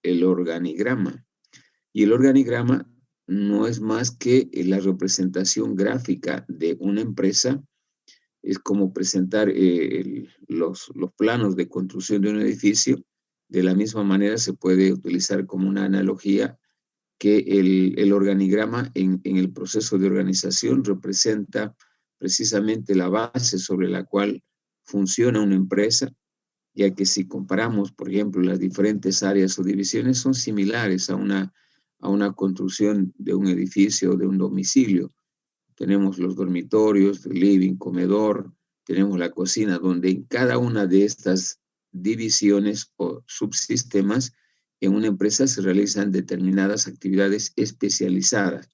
el organigrama. Y el organigrama no es más que la representación gráfica de una empresa. Es como presentar los planos de construcción de un edificio. De la misma manera se puede utilizar como una analogía que el organigrama en el proceso de organización representa precisamente la base sobre la cual funciona una empresa, ya que si comparamos, por ejemplo, las diferentes áreas o divisiones son similares a una construcción de un edificio o de un domicilio. Tenemos los dormitorios, el living, comedor, tenemos la cocina, donde en cada una de estas divisiones o subsistemas en una empresa se realizan determinadas actividades especializadas,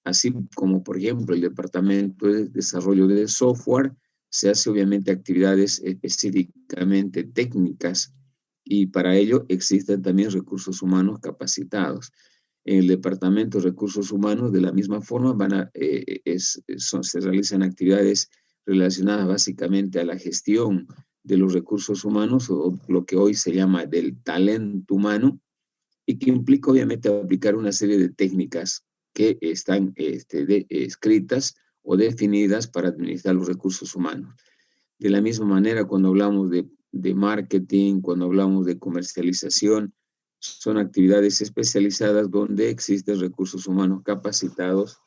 así como, por ejemplo, el departamento de desarrollo de software se hace obviamente actividades específicamente técnicas y para ello existen también recursos humanos capacitados. En el departamento de recursos humanos, de la misma forma, se realizan actividades relacionadas básicamente a la gestión de los recursos humanos o lo que hoy se llama del talento humano y que implica obviamente aplicar una serie de técnicas que están escritas o definidas para administrar los recursos humanos. De la misma manera, cuando hablamos de marketing, cuando hablamos de comercialización, son actividades especializadas donde existen recursos humanos capacitados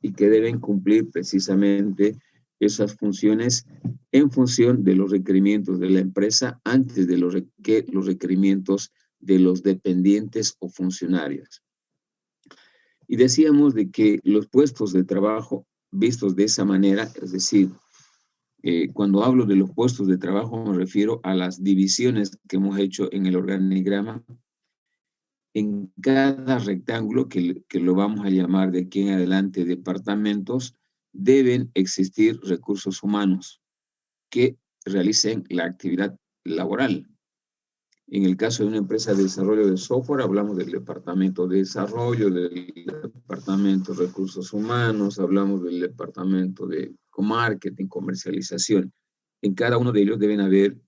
y que deben cumplir precisamente esas funciones en función de los requerimientos de la empresa antes de los requerimientos de los dependientes o funcionarios. Y decíamos de que los puestos de trabajo vistos de esa manera, es decir, cuando hablo de los puestos de trabajo me refiero a las divisiones que hemos hecho en el organigrama. En cada rectángulo, que lo vamos a llamar de aquí en adelante departamentos, deben existir recursos humanos que realicen la actividad laboral. En el caso de una empresa de desarrollo de software, hablamos del departamento de desarrollo, del departamento de recursos humanos, hablamos del departamento de marketing, comercialización. En cada uno de ellos deben haber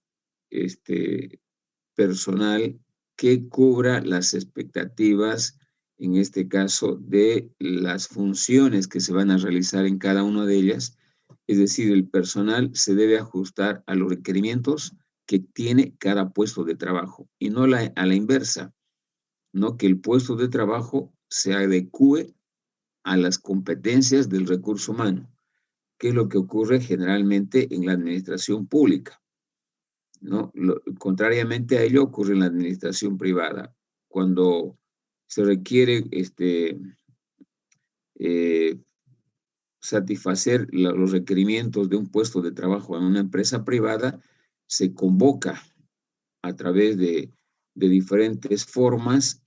personal que cubra las expectativas, en este caso, de las funciones que se van a realizar en cada una de ellas. Es decir, el personal se debe ajustar a los requerimientos que tiene cada puesto de trabajo y no a la inversa, no que el puesto de trabajo se adecue a las competencias del recurso humano, que es lo que ocurre generalmente en la administración pública, ¿no? Contrariamente a ello ocurre en la administración privada. Cuando se requiere satisfacer los requerimientos de un puesto de trabajo en una empresa privada, se convoca a través de diferentes formas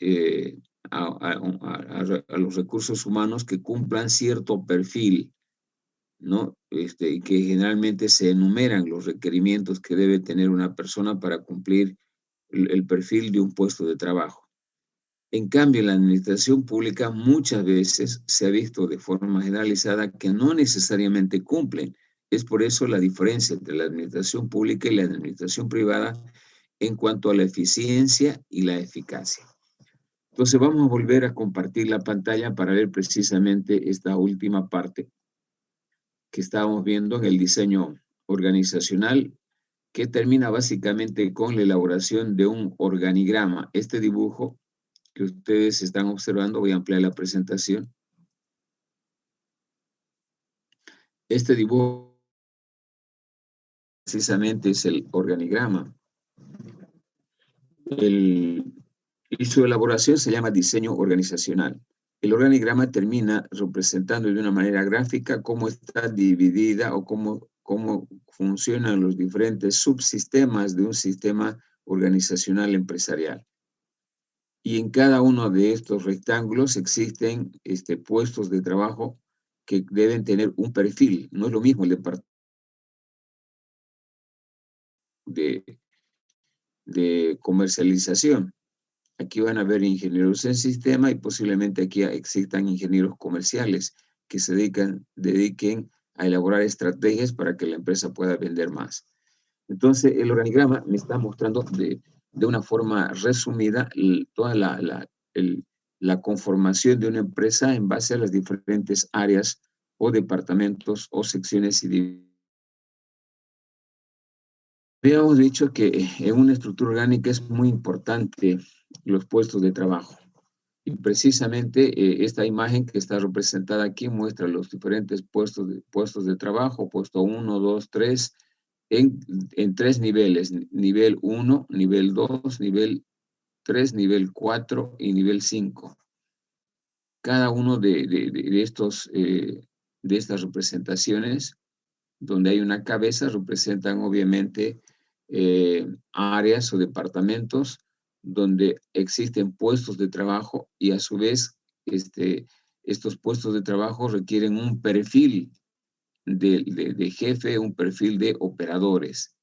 a los recursos humanos que cumplan cierto perfil, ¿no? Y que generalmente se enumeran los requerimientos que debe tener una persona para cumplir el perfil de un puesto de trabajo. En cambio, en la administración pública muchas veces se ha visto de forma generalizada que no necesariamente cumplen. Es por eso la diferencia entre la administración pública y la administración privada en cuanto a la eficiencia y la eficacia. Entonces vamos a volver a compartir la pantalla para ver precisamente esta última parte que estábamos viendo en el diseño organizacional, que termina básicamente con la elaboración de un organigrama. Este dibujo que ustedes están observando, voy a ampliar la presentación. Este dibujo precisamente es el organigrama. Y su elaboración se llama diseño organizacional. El organigrama termina representando de una manera gráfica cómo está dividida o cómo funcionan los diferentes subsistemas de un sistema organizacional empresarial. Y en cada uno de estos rectángulos existen puestos de trabajo que deben tener un perfil. No es lo mismo el departamento de comercialización. Aquí van a haber ingenieros en sistema y posiblemente aquí existan ingenieros comerciales que se dediquen a elaborar estrategias para que la empresa pueda vender más. Entonces, el organigrama me está mostrando de de una forma resumida toda la conformación de una empresa en base a las diferentes áreas o departamentos o secciones y habíamos dicho que en una estructura orgánica es muy importante los puestos de trabajo. Y precisamente esta imagen que está representada aquí muestra los diferentes puestos de trabajo, puesto 1, 2, 3, en 3 niveles, nivel 1, nivel 2, nivel 3, nivel 4 y nivel 5. Cada uno de estas representaciones, donde hay una cabeza, representan obviamente áreas o departamentos donde existen puestos de trabajo y a su vez estos puestos de trabajo requieren un perfil de jefe, un perfil de operadores.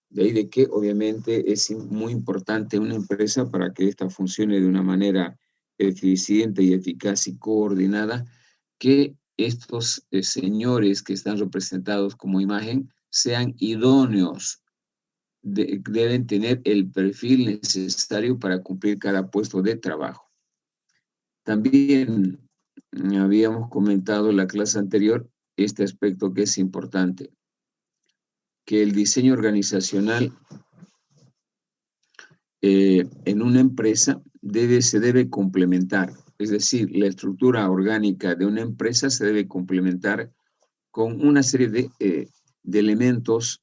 De ahí de que obviamente es muy importante una empresa para que ésta funcione de una manera eficiente y eficaz y coordinada, que estos señores que están representados como imagen sean idóneos, deben tener el perfil necesario para cumplir cada puesto de trabajo. También habíamos comentado en la clase anterior este aspecto que es importante, que el diseño organizacional en una empresa se debe complementar, es decir, la estructura orgánica de una empresa se debe complementar con una serie de elementos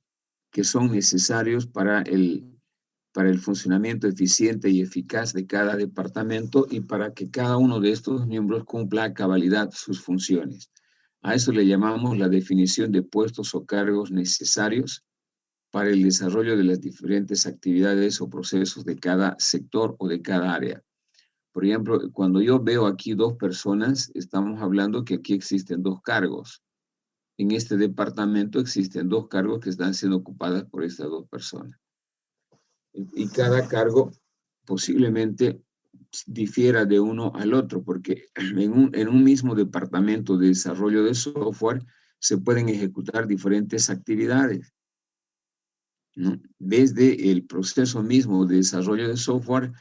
que son necesarios para el funcionamiento eficiente y eficaz de cada departamento y para que cada uno de estos miembros cumpla a cabalidad sus funciones. A eso le llamamos la definición de puestos o cargos necesarios para el desarrollo de las diferentes actividades o procesos de cada sector o de cada área. Por ejemplo, cuando yo veo aquí 2 personas, estamos hablando que aquí existen 2 cargos. En este departamento existen 2 cargos que están siendo ocupadas por estas 2 personas. Y cada cargo posiblemente difiera de uno al otro, porque en un mismo departamento de desarrollo de software se pueden ejecutar diferentes actividades, ¿no? Desde el proceso mismo de desarrollo de software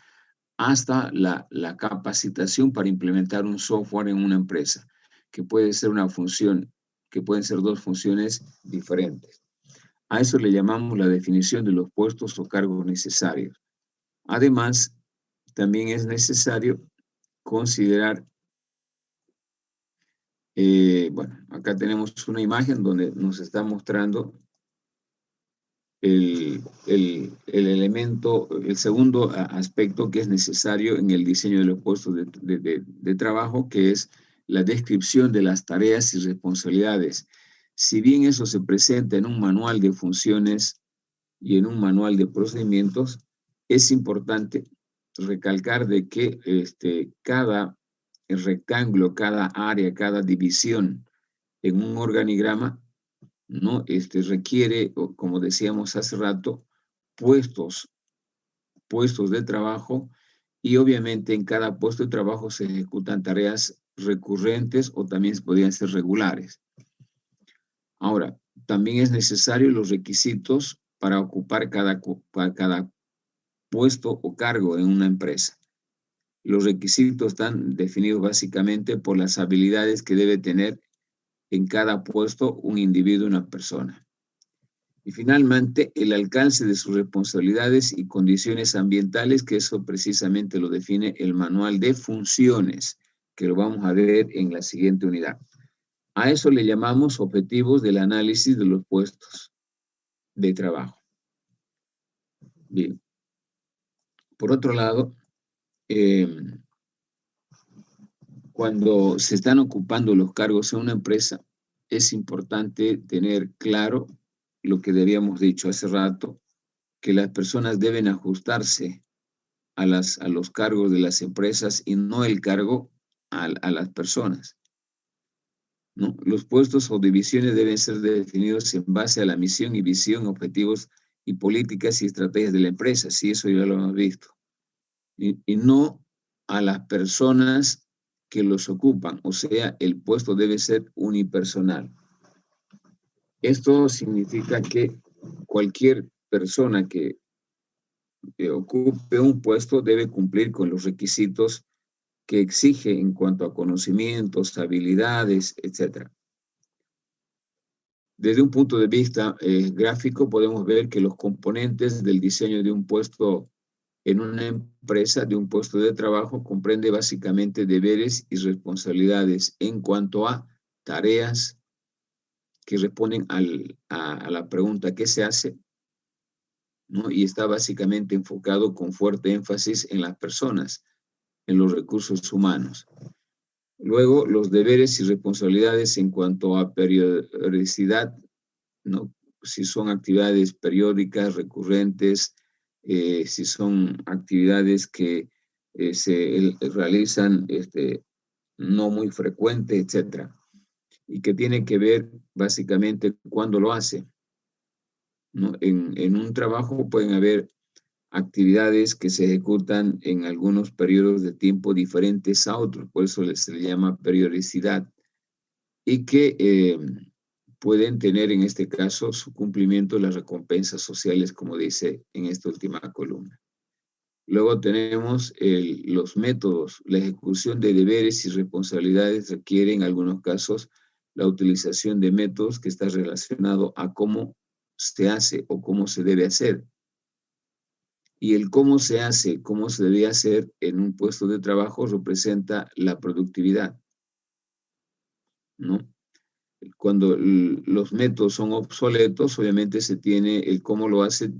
hasta la capacitación para implementar un software en una empresa, que puede ser una función, que pueden ser 2 funciones diferentes. A eso le llamamos la definición de los puestos o cargos necesarios. Además, también es necesario considerar, bueno, acá tenemos una imagen donde nos está mostrando el elemento, el segundo aspecto que es necesario en el diseño de los puestos de trabajo, que es la descripción de las tareas y responsabilidades. Si bien eso se presenta en un manual de funciones y en un manual de procedimientos, es importante recalcar de que cada rectángulo, cada área, cada división en un organigrama, ¿no? Requiere, como decíamos hace rato, puestos de trabajo, y obviamente en cada puesto de trabajo se ejecutan tareas recurrentes o también podrían ser regulares. Ahora, también es necesario los requisitos para ocupar cada puesto o cargo en una empresa. Los requisitos están definidos básicamente por las habilidades que debe tener en cada puesto un individuo, una persona. Y finalmente, el alcance de sus responsabilidades y condiciones ambientales, que eso precisamente lo define el manual de funciones, que lo vamos a ver en la siguiente unidad. A eso le llamamos objetivos del análisis de los puestos de trabajo. Bien. Por otro lado, cuando se están ocupando los cargos en una empresa, es importante tener claro lo que habíamos dicho hace rato, que las personas deben ajustarse a los cargos de las empresas y no el cargo a las personas, ¿no? Los puestos o divisiones deben ser definidos en base a la misión y visión, objetivos y políticas y estrategias de la empresa. Sí, eso ya lo hemos visto. Y no a las personas que los ocupan, o sea, el puesto debe ser unipersonal. Esto significa que cualquier persona que ocupe un puesto debe cumplir con los requisitos que exige en cuanto a conocimientos, habilidades, etc. Desde un punto de vista gráfico, podemos ver que los componentes del diseño de un puesto en una empresa, de un puesto de trabajo, comprende básicamente deberes y responsabilidades en cuanto a tareas que responden a la pregunta ¿qué se hace? ¿No? Y está básicamente enfocado con fuerte énfasis en las personas, en los recursos humanos. Luego, los deberes y responsabilidades en cuanto a periodicidad, ¿no? Si son actividades periódicas, recurrentes, si son actividades que se realizan no muy frecuente, etcétera, y que tienen que ver básicamente cuándo lo hace, ¿no? En un trabajo pueden haber actividades que se ejecutan en algunos periodos de tiempo diferentes a otros, por eso se le llama periodicidad, y que pueden tener en este caso su cumplimiento las recompensas sociales, como dice en esta última columna. Luego tenemos los métodos. La ejecución de deberes y responsabilidades requiere en algunos casos la utilización de métodos que está relacionado a cómo se hace o cómo se debe hacer. Y el cómo se hace, cómo se debe hacer en un puesto de trabajo representa la productividad, ¿no? Cuando los métodos son obsoletos, obviamente se tiene el cómo lo hace,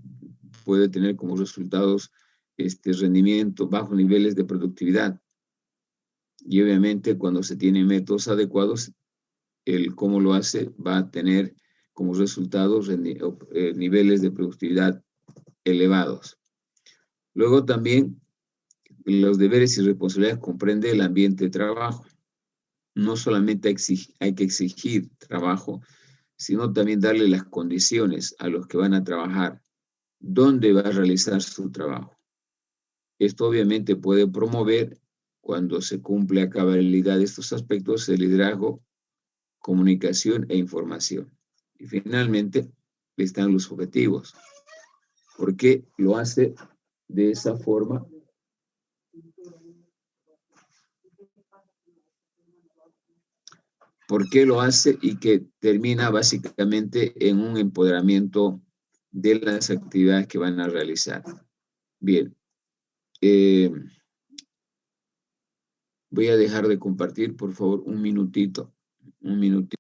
puede tener como resultados rendimiento, bajos niveles de productividad. Y obviamente cuando se tienen métodos adecuados, el cómo lo hace va a tener como resultados niveles de productividad elevados. Luego también los deberes y responsabilidades comprende el ambiente de trabajo. No solamente hay que exigir trabajo, sino también darle las condiciones a los que van a trabajar, dónde va a realizar su trabajo. Esto obviamente puede promover, cuando se cumple a cabalidad estos aspectos, el liderazgo, comunicación e información. Y finalmente están los objetivos. ¿Por qué lo hace de esa forma? ¿Por qué lo hace? Y que termina básicamente en un empoderamiento de las actividades que van a realizar. Bien. Voy a dejar de compartir, por favor, un minutito. Un minutito.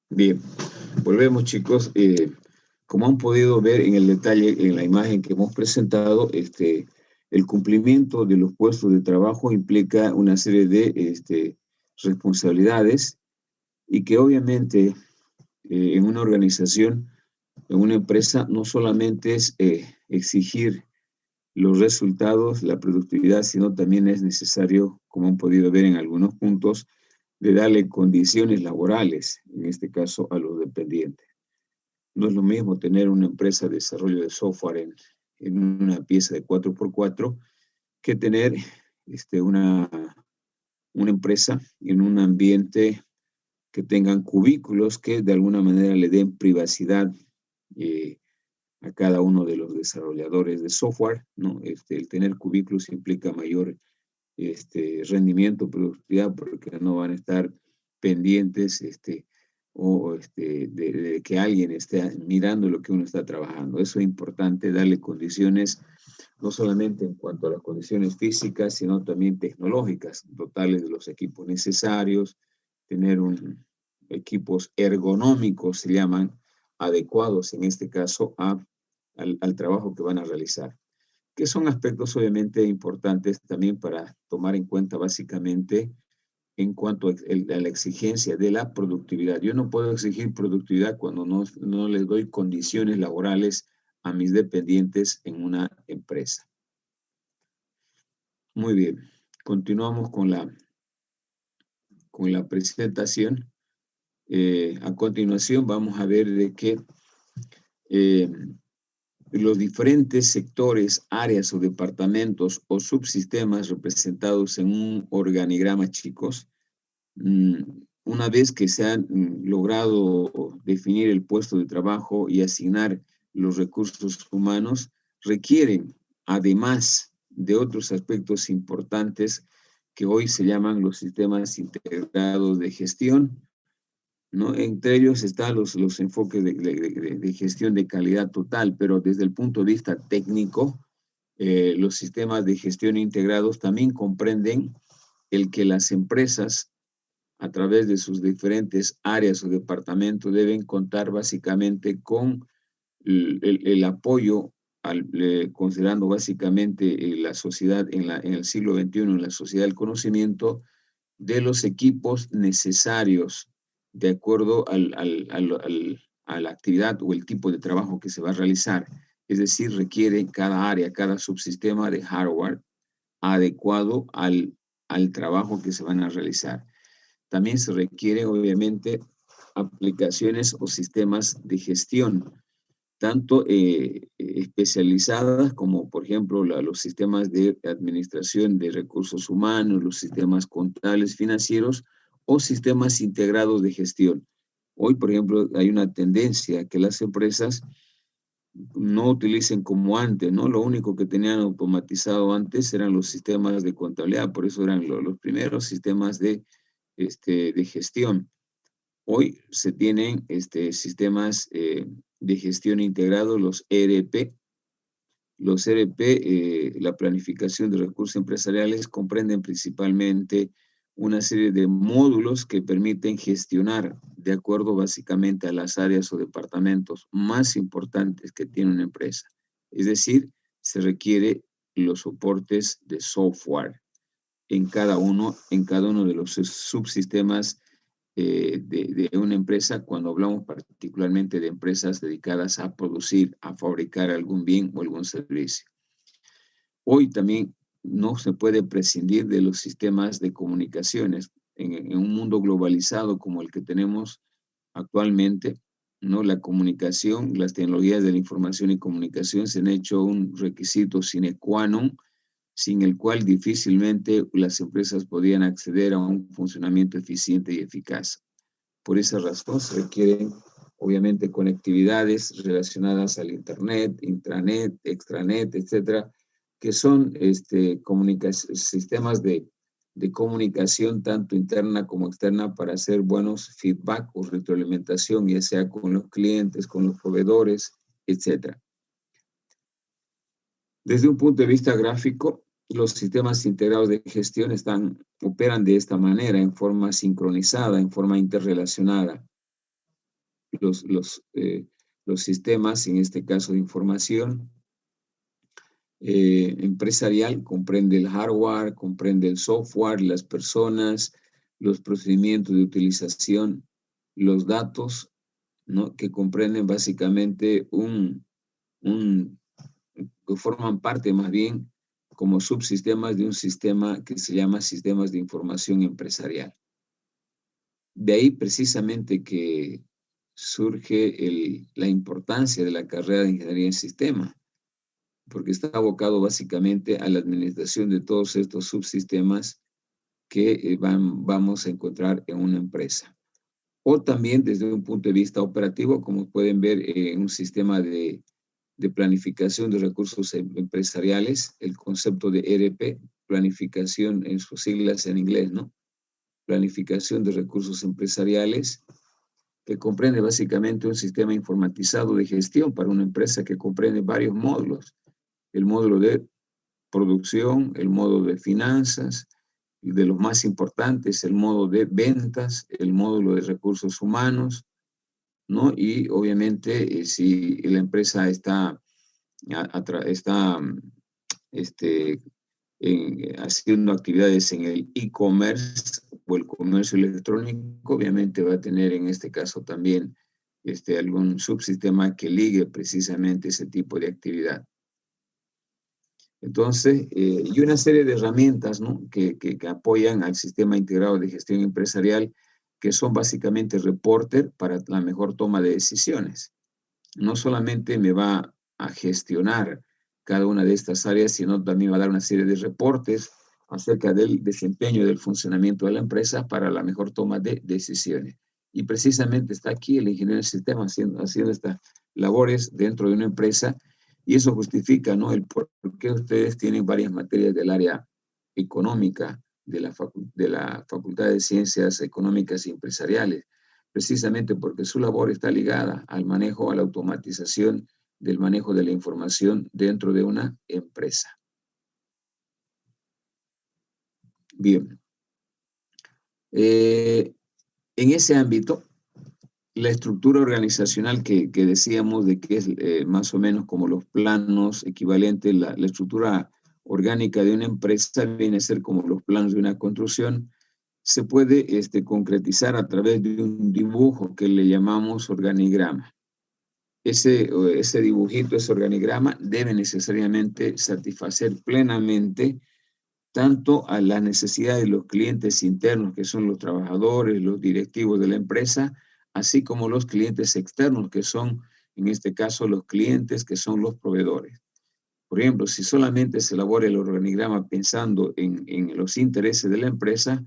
Bien, volvemos, chicos. Como han podido ver en el detalle, en la imagen que hemos presentado, el cumplimiento de los puestos de trabajo implica una serie de responsabilidades y que obviamente en una organización, en una empresa, no solamente es exigir los resultados, la productividad, sino también es necesario, como han podido ver en algunos puntos, de darle condiciones laborales, en este caso a los dependientes. No es lo mismo tener una empresa de desarrollo de software en una pieza de 4x4 que tener una empresa en un ambiente que tengan cubículos que de alguna manera le den privacidad a cada uno de los desarrolladores de software, ¿no? El tener cubículos implica mayor rendimiento, productividad, porque no van a estar pendientes o de que alguien esté mirando lo que uno está trabajando. Eso es importante, darle condiciones, no solamente en cuanto a las condiciones físicas, sino también tecnológicas, dotarles de los equipos necesarios, tener equipos ergonómicos, se llaman, adecuados en este caso al trabajo que van a realizar, que son aspectos obviamente importantes también para tomar en cuenta básicamente en cuanto a la exigencia de la productividad. Yo no puedo exigir productividad cuando no les doy condiciones laborales a mis dependientes en una empresa. Muy bien, continuamos con la presentación. A continuación vamos a ver de qué los diferentes sectores, áreas o departamentos o subsistemas representados en un organigrama, chicos, una vez que se han logrado definir el puesto de trabajo y asignar los recursos humanos, requieren, además de otros aspectos importantes que hoy se llaman los sistemas integrados de gestión, ¿no? Entre ellos están los enfoques de gestión de calidad total, pero desde el punto de vista técnico, los sistemas de gestión integrados también comprenden el que las empresas, a través de sus diferentes áreas o departamentos, deben contar básicamente con el apoyo, considerando básicamente la sociedad en el siglo XXI, en la sociedad del conocimiento, de los equipos necesarios de acuerdo a la actividad o el tipo de trabajo que se va a realizar. Es decir, requiere cada área, cada subsistema de hardware adecuado al trabajo que se van a realizar. También se requieren, obviamente, aplicaciones o sistemas de gestión, tanto especializadas como, por ejemplo, los sistemas de administración de recursos humanos, los sistemas contables financieros o sistemas integrados de gestión. Hoy, por ejemplo, hay una tendencia a que las empresas no utilicen como antes, ¿no? Lo único que tenían automatizado antes eran los sistemas de contabilidad, por eso eran los primeros sistemas de gestión. Hoy se tienen sistemas de gestión integrados, los ERP. Los ERP, la planificación de recursos empresariales, comprenden principalmente una serie de módulos que permiten gestionar de acuerdo básicamente a las áreas o departamentos más importantes que tiene una empresa. Es decir, se requiere los soportes de software en cada uno de los subsistemas de una empresa, cuando hablamos particularmente de empresas dedicadas a producir, a fabricar algún bien o algún servicio. Hoy también no se puede prescindir de los sistemas de comunicaciones. En un mundo globalizado como el que tenemos actualmente, ¿no? La comunicación, las tecnologías de la información y comunicación se han hecho un requisito sine qua non, sin el cual difícilmente las empresas podían acceder a un funcionamiento eficiente y eficaz. Por esa razón se requieren, obviamente, conectividades relacionadas al Internet, intranet, extranet, etcétera, que son sistemas de comunicación tanto interna como externa para hacer buenos feedback o retroalimentación, ya sea con los clientes, con los proveedores, etcétera. Desde un punto de vista gráfico, los sistemas integrados de gestión operan de esta manera, en forma sincronizada, en forma interrelacionada. Los sistemas, en este caso de información empresarial, comprende el hardware, comprende el software, las personas, los procedimientos de utilización, los datos, ¿no? Que comprenden básicamente que forman parte más bien como subsistemas de un sistema que se llama sistemas de información empresarial. De ahí precisamente que surge la importancia de la carrera de ingeniería en sistema, porque está abocado básicamente a la administración de todos estos subsistemas que vamos a encontrar en una empresa. O también desde un punto de vista operativo, como pueden ver en un sistema de planificación de recursos empresariales, el concepto de ERP, planificación en sus siglas en inglés, ¿no? Planificación de recursos empresariales, que comprende básicamente un sistema informatizado de gestión para una empresa que comprende varios módulos. El módulo de producción, el módulo de finanzas, y de los más importantes, el módulo de ventas, el módulo de recursos humanos, ¿no? Y obviamente, si la empresa está este, haciendo actividades en el e-commerce o el comercio electrónico, obviamente va a tener en este caso también algún subsistema que ligue precisamente ese tipo de actividad. Entonces, y una serie de herramientas, ¿no? que apoyan al sistema integrado de gestión empresarial, que son básicamente reporter para la mejor toma de decisiones. No solamente me va a gestionar cada una de estas áreas, sino también va a dar una serie de reportes acerca del desempeño y del funcionamiento de la empresa para la mejor toma de decisiones. Y precisamente está aquí el ingeniero del sistema haciendo estas labores dentro de una empresa, y eso justifica, ¿no?, el por qué ustedes tienen varias materias del área económica de la Facultad de Ciencias Económicas y Empresariales, precisamente porque su labor está ligada al manejo, a la automatización del manejo de la información dentro de una empresa. Bien. En ese ámbito, la estructura organizacional que decíamos de que es más o menos como los planos equivalentes, la estructura orgánica de una empresa viene a ser como los planos de una construcción, se puede concretizar a través de un dibujo que le llamamos organigrama. Ese dibujito, ese organigrama, debe necesariamente satisfacer plenamente tanto a las necesidades de los clientes internos, que son los trabajadores, los directivos de la empresa, así como los clientes externos, que son, en este caso, los clientes, que son los proveedores. Por ejemplo, si solamente se elabora el organigrama pensando en los intereses de la empresa,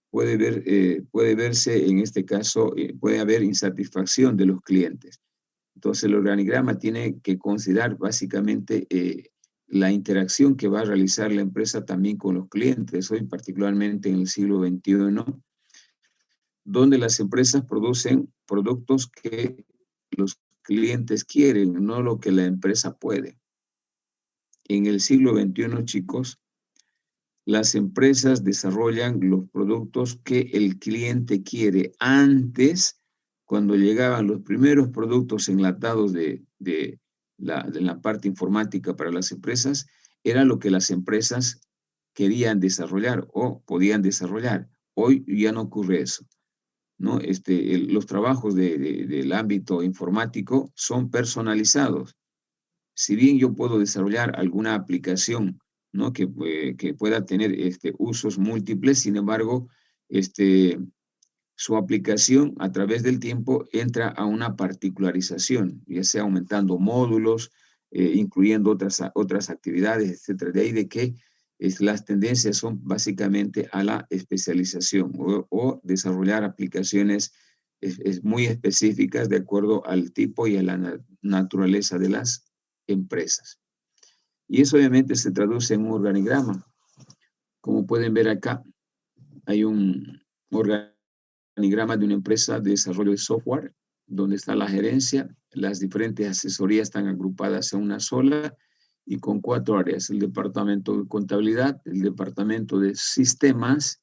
puede verse, en este caso, puede haber insatisfacción de los clientes. Entonces, el organigrama tiene que considerar básicamente la interacción que va a realizar la empresa también con los clientes, hoy particularmente en el siglo XXI, donde las empresas producen productos que los clientes quieren, no lo que la empresa puede. En el siglo XXI, chicos, las empresas desarrollan los productos que el cliente quiere. Antes, cuando llegaban los primeros productos enlatados de la parte informática para las empresas, era lo que las empresas querían desarrollar o podían desarrollar. Hoy ya no ocurre eso, ¿no? Los trabajos del ámbito informático son personalizados. Si bien yo puedo desarrollar alguna aplicación, ¿no?, que pueda tener usos múltiples, sin embargo, su aplicación a través del tiempo entra a una particularización, ya sea aumentando módulos, incluyendo otras actividades, etcétera. De ahí de que las tendencias son básicamente a la especialización o desarrollar aplicaciones muy específicas de acuerdo al tipo y a la naturaleza de las empresas. Y eso obviamente se traduce en un organigrama. Como pueden ver acá, hay un organigrama de una empresa de desarrollo de software, donde está la gerencia, las diferentes asesorías están agrupadas en una sola y con 4 áreas: el departamento de contabilidad, el departamento de sistemas,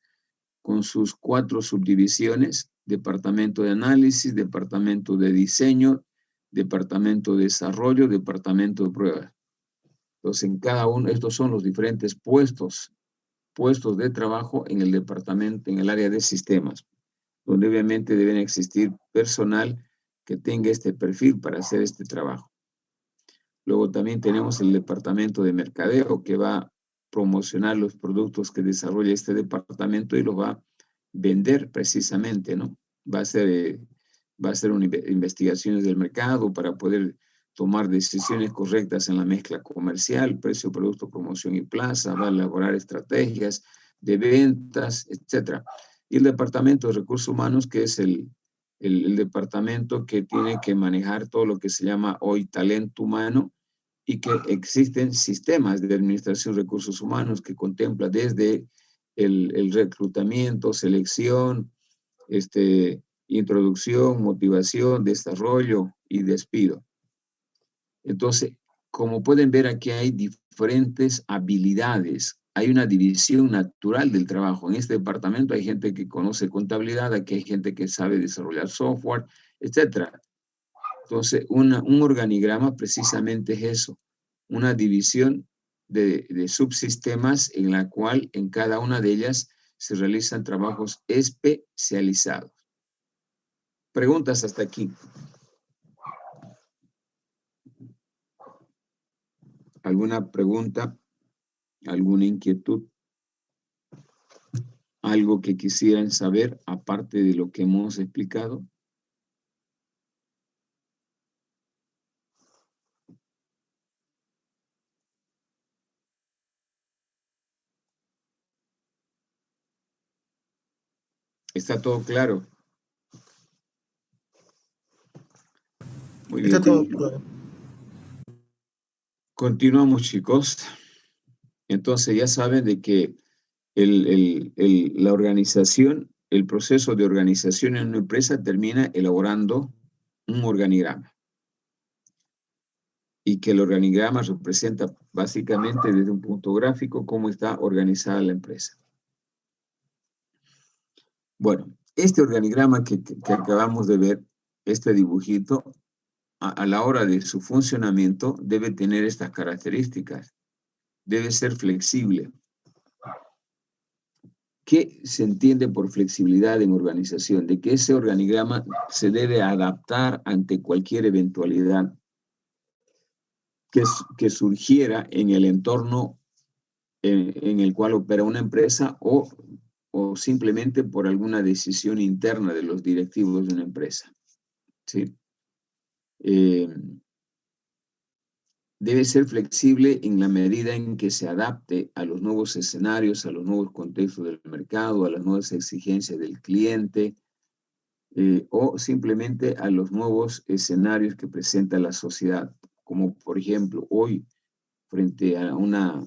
con sus 4 subdivisiones: departamento de análisis, departamento de diseño, departamento de desarrollo, departamento de pruebas. Entonces, en cada uno, estos son los diferentes puestos de trabajo en el departamento, en el área de sistemas, donde obviamente deben existir personal que tenga este perfil para hacer este trabajo. Luego también tenemos el departamento de mercadeo, que va a promocionar los productos que desarrolla este departamento y los va a vender precisamente, ¿no? Va a hacer investigaciones del mercado para poder tomar decisiones correctas en la mezcla comercial, precio, producto, promoción y plaza, va a elaborar estrategias de ventas, etc. Y el departamento de recursos humanos, que es el departamento que tiene que manejar todo lo que se llama hoy talento humano, y que existen sistemas de administración de recursos humanos que contempla desde el reclutamiento, selección, introducción, motivación, desarrollo y despido. Entonces, como pueden ver, aquí hay diferentes habilidades. Hay una división natural del trabajo. En este departamento hay gente que conoce contabilidad, aquí hay gente que sabe desarrollar software, etc. Entonces, un organigrama precisamente es eso, una división de subsistemas en la cual en cada una de ellas se realizan trabajos especializados. Preguntas hasta aquí. ¿Alguna pregunta? ¿Alguna inquietud? ¿Algo que quisieran saber aparte de lo que hemos explicado? ¿Está todo claro? Muy Está bien. todo claro. Continuamos, chicos. Entonces ya saben de que la organización, el proceso de organización en una empresa termina elaborando un organigrama. Y que el organigrama representa básicamente desde un punto gráfico cómo está organizada la empresa. Bueno, este organigrama que acabamos de ver, este dibujito, a la hora de su funcionamiento debe tener estas características. Debe ser flexible. ¿Qué se entiende por flexibilidad en organización? De que ese organigrama se debe adaptar ante cualquier eventualidad que surgiera en el entorno en el cual opera una empresa o simplemente por alguna decisión interna de los directivos de una empresa. ¿Sí? Debe ser flexible en la medida en que se adapte a los nuevos escenarios, a los nuevos contextos del mercado, a las nuevas exigencias del cliente o simplemente a los nuevos escenarios que presenta la sociedad. Como por ejemplo, hoy, frente a una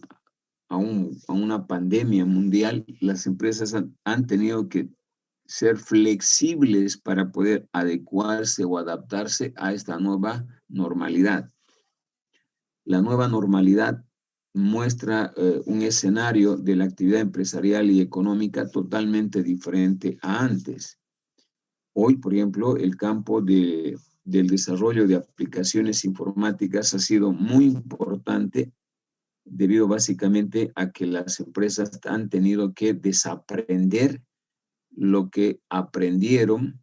pandemia mundial, las empresas han tenido que ser flexibles para poder adecuarse o adaptarse a esta nueva normalidad. La nueva normalidad muestra un escenario de la actividad empresarial y económica totalmente diferente a antes. Hoy, por ejemplo, el campo del desarrollo de aplicaciones informáticas ha sido muy importante debido básicamente a que las empresas han tenido que desaprender lo que aprendieron.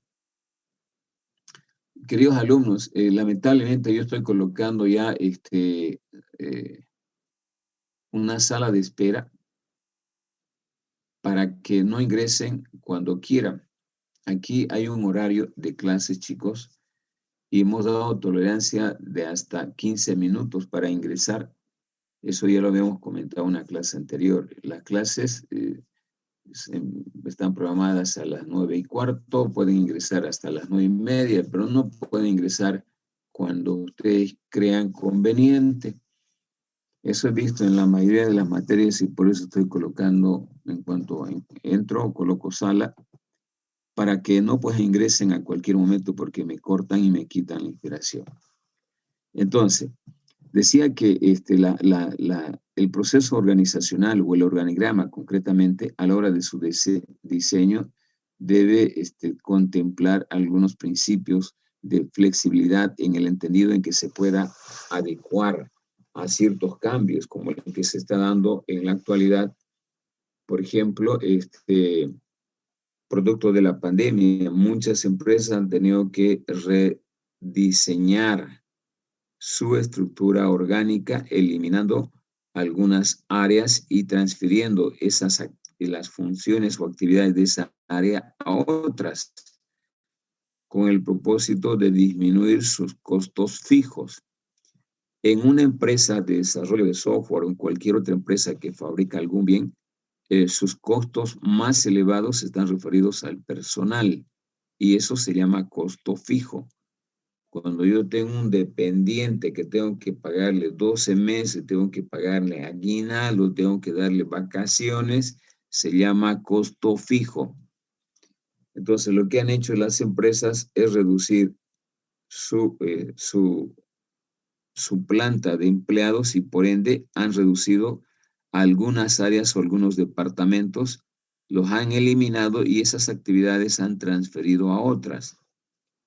Queridos alumnos, lamentablemente yo estoy colocando ya una sala de espera para que no ingresen cuando quieran. Aquí hay un horario de clases, chicos, y hemos dado tolerancia de hasta 15 minutos para ingresar. Eso ya lo habíamos comentado en una clase anterior. Las clases están programadas a las 9:15, pueden ingresar hasta las 9:30, pero no pueden ingresar cuando ustedes crean conveniente. Eso he visto en la mayoría de las materias y por eso estoy colocando, en cuanto entro, coloco sala, para que no pues ingresen a cualquier momento porque me cortan y me quitan la inspiración. Entonces, decía que el proceso organizacional o el organigrama concretamente a la hora de su diseño debe contemplar algunos principios de flexibilidad en el entendido en que se pueda adecuar a ciertos cambios como el que se está dando en la actualidad. Por ejemplo, producto de la pandemia, muchas empresas han tenido que rediseñar su estructura orgánica, eliminando algunas áreas y transfiriendo las funciones o actividades de esa área a otras, con el propósito de disminuir sus costos fijos. En una empresa de desarrollo de software o en cualquier otra empresa que fabrica algún bien, sus costos más elevados están referidos al personal y eso se llama costo fijo. Cuando yo tengo un dependiente que tengo que pagarle 12 meses, tengo que pagarle aguinaldo, tengo que darle vacaciones, se llama costo fijo. Entonces, lo que han hecho las empresas es reducir su, su planta de empleados y por ende han reducido algunas áreas o algunos departamentos, los han eliminado y esas actividades han transferido a otras.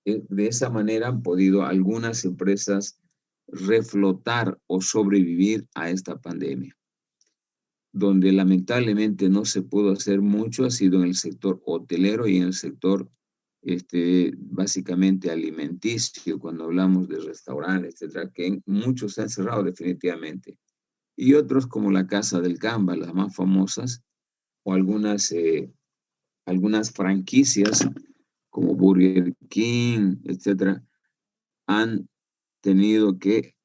De esa manera han podido algunas empresas reflotar o sobrevivir a esta pandemia. Donde lamentablemente no se pudo hacer mucho ha sido en el sector hotelero y en el sector básicamente alimenticio, cuando hablamos de restaurantes, etcétera, que muchos se han cerrado definitivamente. Y otros como la Casa del Gamba, las más famosas, o algunas franquicias como Burger King, etcétera, han tenido que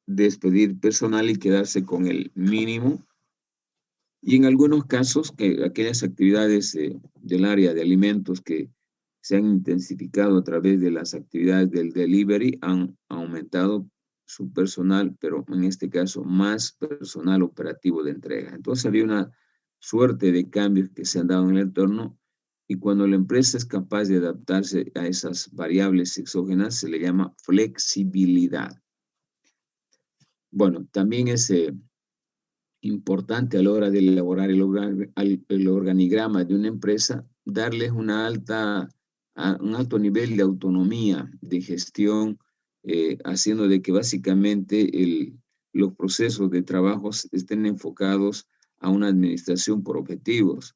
despedir personal y quedarse con el mínimo. Y en algunos casos, que aquellas actividades del área de alimentos que se han intensificado a través de las actividades del delivery han aumentado su personal, pero en este caso más personal operativo de entrega. Entonces había una suerte de cambios que se han dado en el entorno y cuando la empresa es capaz de adaptarse a esas variables exógenas se le llama flexibilidad. Bueno, también es importante a la hora de elaborar el organigrama de una empresa, darles un alto nivel de autonomía, de gestión, haciendo de que básicamente los procesos de trabajo estén enfocados a una administración por objetivos,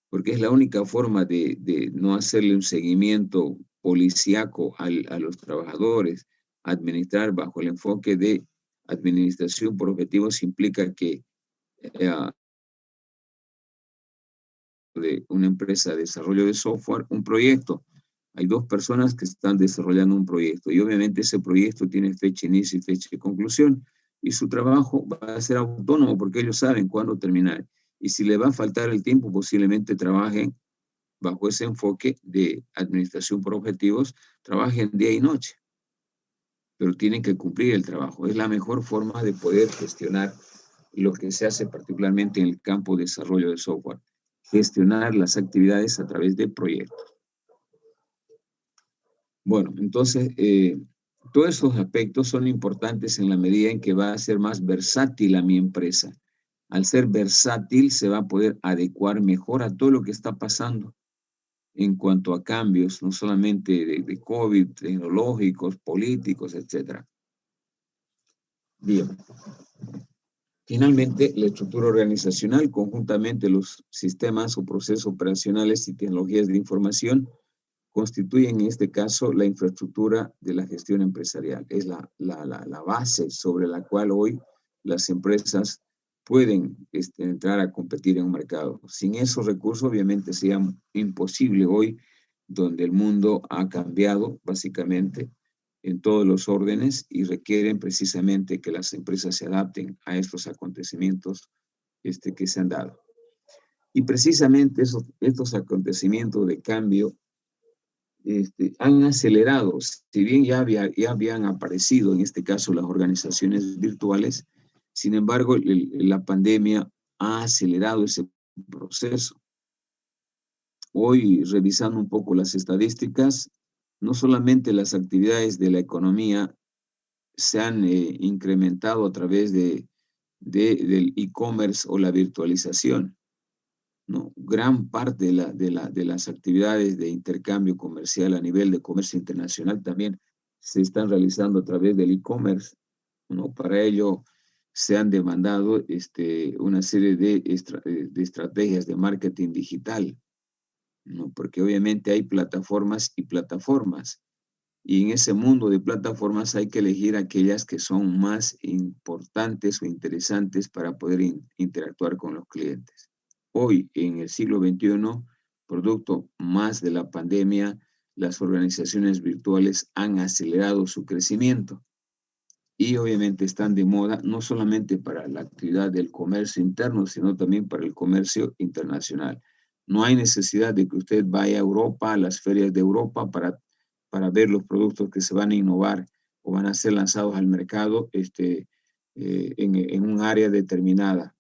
porque es la única forma de no hacerle un seguimiento policíaco a los trabajadores. Administrar bajo el enfoque de administración por objetivos implica que de una empresa de desarrollo de software, un proyecto. Hay dos personas que están desarrollando un proyecto y obviamente ese proyecto tiene fecha de inicio y fecha de conclusión y su trabajo va a ser autónomo porque ellos saben cuándo terminar. Y si le va a faltar el tiempo, posiblemente trabajen bajo ese enfoque de administración por objetivos, trabajen día y noche, pero tienen que cumplir el trabajo. Es la mejor forma de poder gestionar lo que se hace particularmente en el campo de desarrollo de software, gestionar las actividades a través de proyectos. Bueno, entonces, todos esos aspectos son importantes en la medida en que va a ser más versátil a mi empresa. Al ser versátil, se va a poder adecuar mejor a todo lo que está pasando en cuanto a cambios, no solamente de COVID, tecnológicos, políticos, etc. Bien. Finalmente, la estructura organizacional, conjuntamente los sistemas o procesos operacionales y tecnologías de información, constituyen en este caso la infraestructura de la gestión empresarial. Es la base sobre la cual hoy las empresas pueden entrar a competir en un mercado. Sin esos recursos, obviamente, sería imposible hoy, donde el mundo ha cambiado básicamente en todos los órdenes y requieren precisamente que las empresas se adapten a estos acontecimientos que se han dado. Y precisamente estos acontecimientos de cambio han acelerado, si bien ya habían aparecido, en este caso, las organizaciones virtuales, sin embargo, la pandemia ha acelerado ese proceso. Hoy, revisando un poco las estadísticas, no solamente las actividades de la economía se han incrementado a través del e-commerce o la virtualización, ¿no? Gran parte de las actividades de intercambio comercial a nivel de comercio internacional también se están realizando a través del e-commerce, ¿no? Para ello se han demandado una serie de estrategias de marketing digital, ¿no? Porque obviamente hay plataformas y plataformas. Y en ese mundo de plataformas hay que elegir aquellas que son más importantes o interesantes para poder interactuar con los clientes. Hoy, en el siglo XXI, producto más de la pandemia, las organizaciones virtuales han acelerado su crecimiento y obviamente están de moda no solamente para la actividad del comercio interno, sino también para el comercio internacional. No hay necesidad de que usted vaya a Europa, a las ferias de Europa, para ver los productos que se van a innovar o van a ser lanzados al mercado en un área determinada.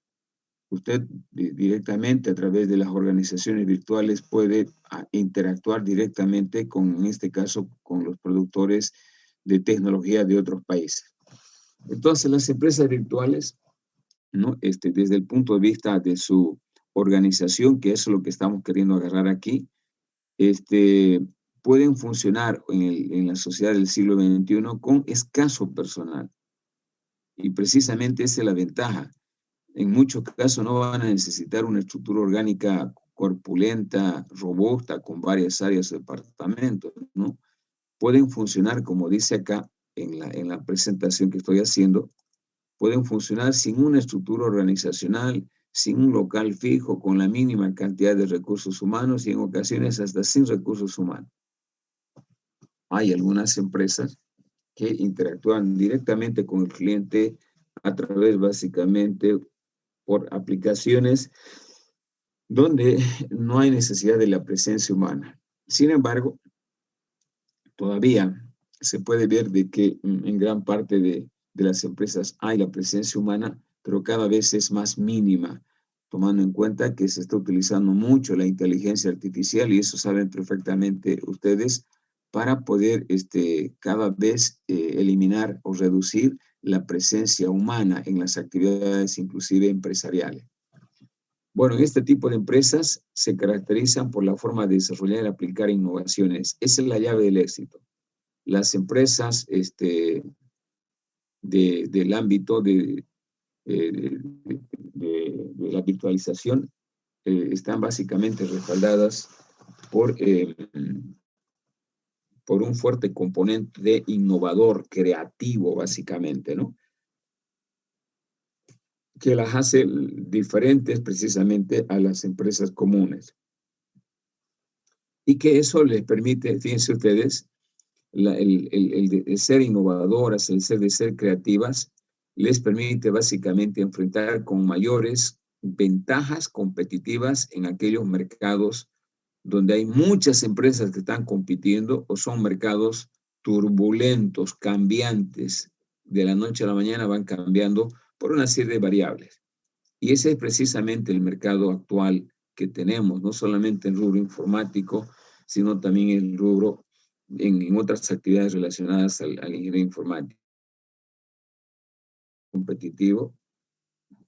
usted directamente a través de las organizaciones virtuales puede interactuar directamente con, en este caso, con los productores de tecnología de otros países. Entonces, las empresas virtuales, ¿no? Desde el punto de vista de su organización, que eso es lo que estamos queriendo agarrar aquí, pueden funcionar en la sociedad del siglo XXI con escaso personal. Y precisamente esa es la ventaja. En muchos casos no van a necesitar una estructura orgánica corpulenta, robusta, con varias áreas o departamentos, ¿no? Pueden funcionar, como dice acá en la presentación que estoy haciendo, pueden funcionar sin una estructura organizacional, sin un local fijo, con la mínima cantidad de recursos humanos y en ocasiones hasta sin recursos humanos. Hay algunas empresas que interactúan directamente con el cliente a través básicamente por aplicaciones donde no hay necesidad de la presencia humana. Sin embargo, todavía se puede ver de que en gran parte de las empresas hay la presencia humana, pero cada vez es más mínima, tomando en cuenta que se está utilizando mucho la inteligencia artificial y eso saben perfectamente ustedes para poder cada vez eliminar o reducir la presencia humana en las actividades inclusive empresariales. Bueno, este tipo de empresas se caracterizan por la forma de desarrollar y aplicar innovaciones. Esa es la llave del éxito. Las empresas del ámbito de la virtualización están básicamente respaldadas por un fuerte componente de innovador, creativo, básicamente, ¿no? Que las hace diferentes precisamente a las empresas comunes. Y que eso les permite, fíjense ustedes, el ser innovadoras, el ser de ser creativas, les permite básicamente enfrentar con mayores ventajas competitivas en aquellos mercados donde hay muchas empresas que están compitiendo o son mercados turbulentos, cambiantes, de la noche a la mañana van cambiando por una serie de variables. Y ese es precisamente el mercado actual que tenemos, no solamente en rubro informático, sino también en rubro, en otras actividades relacionadas al ingeniería informática. Competitivo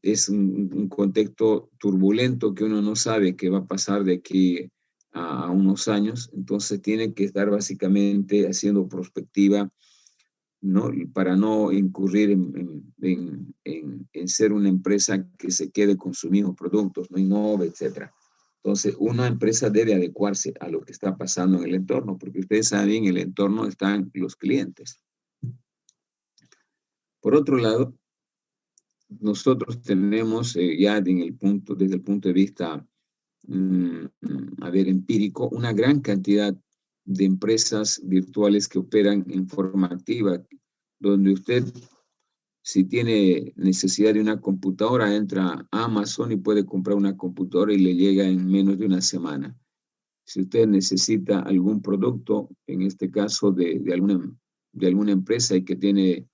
es un contexto turbulento que uno no sabe qué va a pasar de aquí a unos años, entonces tiene que estar básicamente haciendo prospectiva, ¿no? Para no incurrir en ser una empresa que se quede con sus mismos productos, no innove, etc. Entonces, una empresa debe adecuarse a lo que está pasando en el entorno, porque ustedes saben, en el entorno están los clientes. Por otro lado, nosotros tenemos ya desde el punto de vista, empírico, una gran cantidad de empresas virtuales que operan en forma activa, donde usted, si tiene necesidad de una computadora, entra a Amazon y puede comprar una computadora y le llega en menos de una semana. Si usted necesita algún producto, en este caso de alguna empresa y que tiene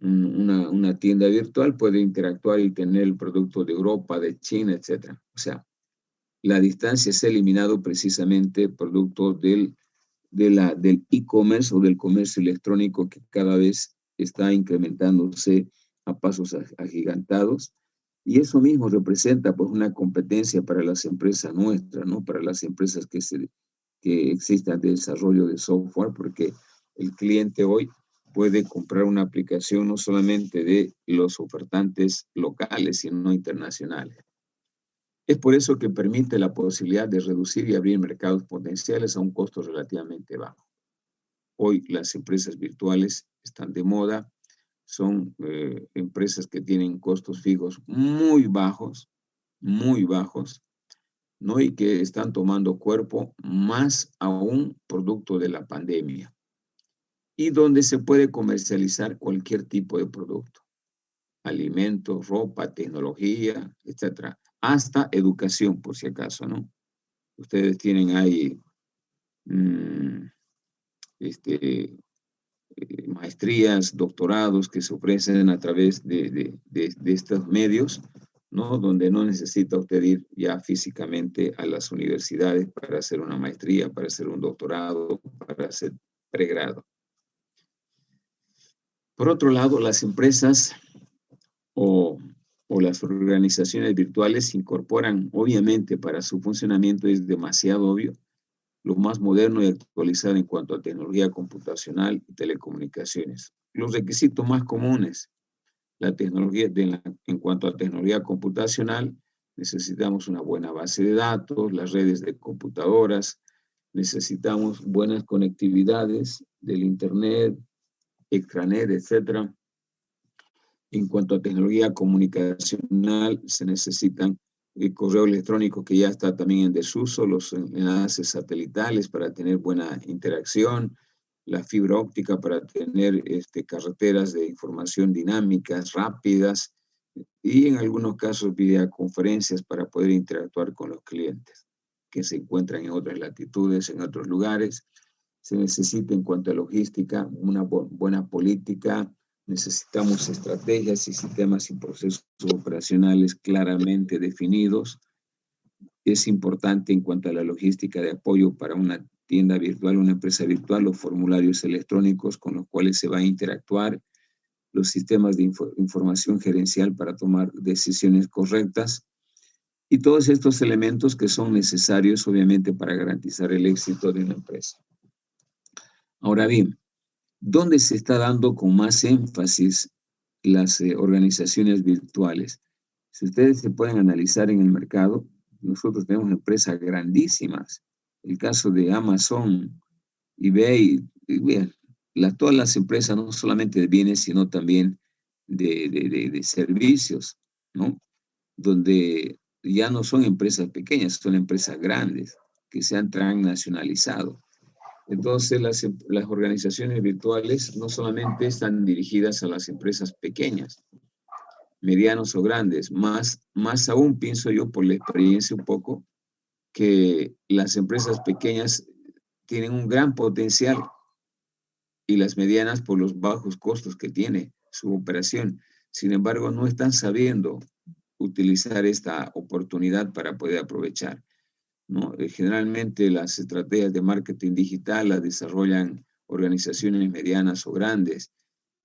una tienda virtual, puede interactuar y tener el producto de Europa, de China, etc. O sea, la distancia se ha eliminado precisamente producto del e-commerce o del comercio electrónico que cada vez está incrementándose a pasos agigantados. Y eso mismo representa pues una competencia para las empresas nuestras, ¿no? Para las empresas que existan de desarrollo de software, porque el cliente hoy puede comprar una aplicación no solamente de los ofertantes locales, sino internacionales. Es por eso que permite la posibilidad de reducir y abrir mercados potenciales a un costo relativamente bajo. Hoy las empresas virtuales están de moda, son empresas que tienen costos fijos muy bajos, ¿no? Y que están tomando cuerpo más aún producto de la pandemia y donde se puede comercializar cualquier tipo de producto, alimentos, ropa, tecnología, etcétera, hasta educación, por si acaso, ¿no? Ustedes tienen ahí maestrías, doctorados que se ofrecen a través de estos medios ¿no? Donde no necesita usted ir ya físicamente a las universidades para hacer una maestría, para hacer un doctorado, para hacer pregrado. Por otro lado, las empresas o, o las organizaciones virtuales incorporan, obviamente, para su funcionamiento es demasiado obvio, lo más moderno y actualizado en cuanto a tecnología computacional y telecomunicaciones. Los requisitos más comunes, la tecnología en cuanto a tecnología computacional, necesitamos una buena base de datos, las redes de computadoras, necesitamos buenas conectividades del Internet, extranet, etcétera. En cuanto a tecnología comunicacional, se necesitan el correo electrónico que ya está también en desuso, los enlaces satelitales para tener buena interacción, la fibra óptica para tener carreteras de información dinámicas, rápidas, y en algunos casos videoconferencias para poder interactuar con los clientes que se encuentran en otras latitudes, en otros lugares. Se necesita en cuanto a logística una buena política. Necesitamos estrategias y sistemas y procesos operacionales claramente definidos. Es importante en cuanto a la logística de apoyo para una tienda virtual, una empresa virtual, los formularios electrónicos con los cuales se va a interactuar, los sistemas de información gerencial para tomar decisiones correctas y todos estos elementos que son necesarios, obviamente, para garantizar el éxito de una empresa. Ahora bien, ¿dónde se está dando con más énfasis las organizaciones virtuales? Si ustedes se pueden analizar en el mercado, nosotros tenemos empresas grandísimas. El caso de Amazon, eBay, bien, todas las empresas, no solamente de bienes, sino también de servicios, ¿no? Donde ya no son empresas pequeñas, son empresas grandes que se han transnacionalizado. Entonces, las organizaciones virtuales no solamente están dirigidas a las empresas pequeñas, medianos o grandes, más aún pienso yo por la experiencia un poco, que las empresas pequeñas tienen un gran potencial y las medianas por los bajos costos que tiene su operación. Sin embargo, no están sabiendo utilizar esta oportunidad para poder aprovechar, ¿no? Generalmente las estrategias de marketing digital las desarrollan organizaciones medianas o grandes.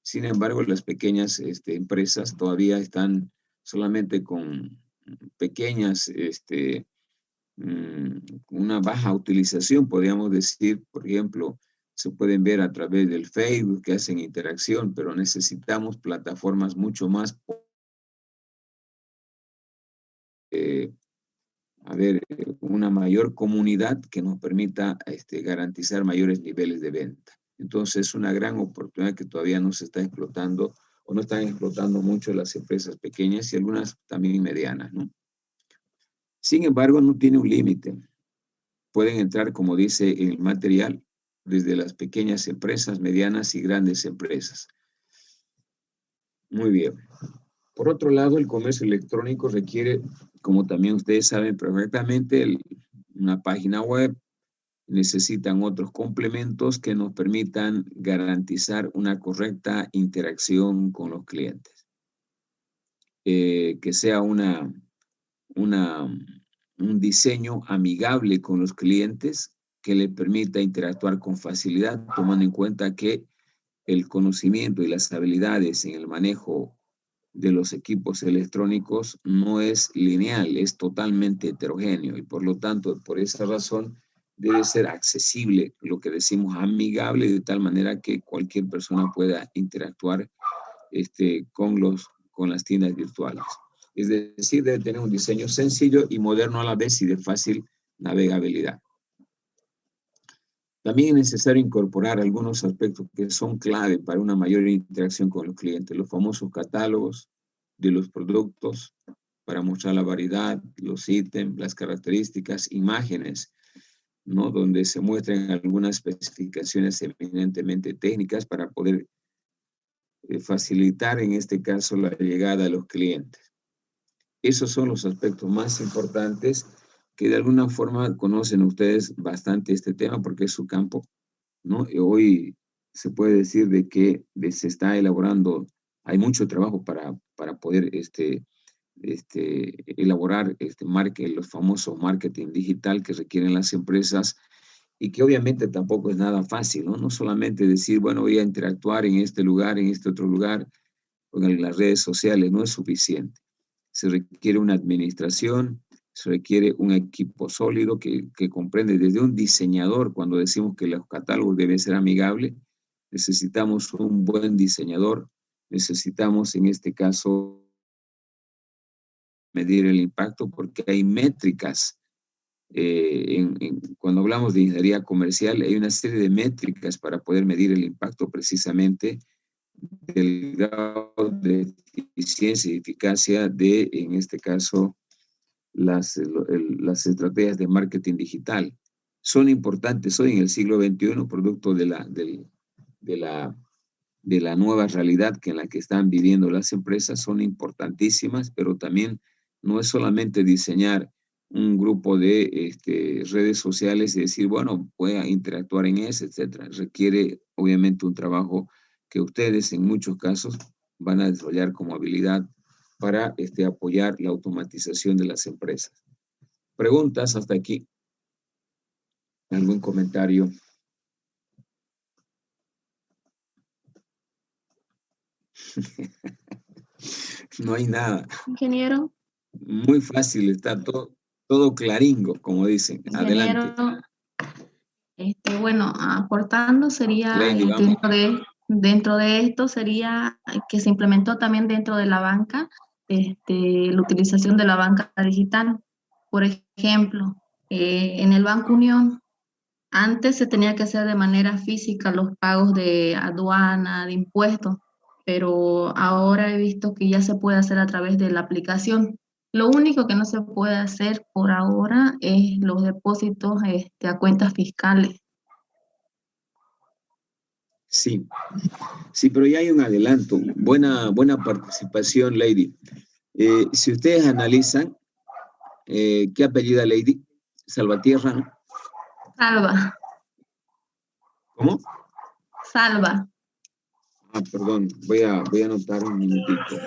Sin embargo, las pequeñas empresas todavía están solamente con pequeñas, una baja utilización, podríamos decir, por ejemplo, se pueden ver a través del Facebook que hacen interacción, pero necesitamos plataformas mucho más una mayor comunidad que nos permita garantizar mayores niveles de venta. Entonces, es una gran oportunidad que todavía no se está explotando o no están explotando mucho las empresas pequeñas y algunas también medianas, ¿no? Sin embargo, no tiene un límite. Pueden entrar, como dice el material, desde las pequeñas empresas, medianas y grandes empresas. Muy bien. Por otro lado, el comercio electrónico requiere, como también ustedes saben perfectamente, una página web. Necesitan otros complementos que nos permitan garantizar una correcta interacción con los clientes. Que sea un diseño amigable con los clientes que le permita interactuar con facilidad, tomando en cuenta que el conocimiento y las habilidades en el manejo de los equipos electrónicos no es lineal, es totalmente heterogéneo y por lo tanto, por esa razón, debe ser accesible, lo que decimos amigable, de tal manera que cualquier persona pueda interactuar con las tiendas virtuales. Es decir, debe tener un diseño sencillo y moderno a la vez y de fácil navegabilidad. También es necesario incorporar algunos aspectos que son clave para una mayor interacción con los clientes, los famosos catálogos de los productos para mostrar la variedad, los ítems, las características, imágenes, ¿no? Donde se muestran algunas especificaciones eminentemente técnicas para poder facilitar en este caso la llegada a los clientes. Esos son los aspectos más importantes que de alguna forma conocen ustedes bastante este tema porque es su campo, ¿no? Y hoy se puede decir de que se está elaborando, hay mucho trabajo para poder elaborar los famosos marketing digital que requieren las empresas y que obviamente tampoco es nada fácil, ¿no? No solamente decir, bueno, voy a interactuar en este lugar, en este otro lugar, con las redes sociales, no es suficiente. Se requiere una administración, se requiere un equipo sólido que comprende desde un diseñador, cuando decimos que los catálogos deben ser amigables, necesitamos un buen diseñador, necesitamos en este caso medir el impacto porque hay métricas. Cuando hablamos de ingeniería comercial, hay una serie de métricas para poder medir el impacto precisamente del grado de eficiencia y eficacia de, en este caso, las estrategias de marketing digital. Son importantes hoy en el siglo XXI, producto de la nueva realidad en la que están viviendo las empresas, son importantísimas, pero también no es solamente diseñar un grupo de redes sociales y decir, bueno, voy a interactuar en eso, etcétera. Requiere obviamente un trabajo que ustedes en muchos casos van a desarrollar como habilidad para apoyar la automatización de las empresas. ¿Preguntas hasta aquí? ¿Algún comentario? No hay nada. Ingeniero. Muy fácil, está todo claringo, como dicen. Ingeniero, Adelante. bueno, aportando sería, Lady, vamos. dentro de esto sería que se implementó también dentro de la banca, la utilización de la banca digital. Por ejemplo, en el Banco Unión, antes se tenía que hacer de manera física los pagos de aduana, de impuestos, pero ahora he visto que ya se puede hacer a través de la aplicación. Lo único que no se puede hacer por ahora es los depósitos a cuentas fiscales. Sí, sí, pero ya hay un adelanto. Buena participación, Lady. Si ustedes analizan, ¿qué apellida Lady? Salvatierra, ¿no? Salva, ¿Cómo? salva. Ah, perdón, voy a anotar un minutito.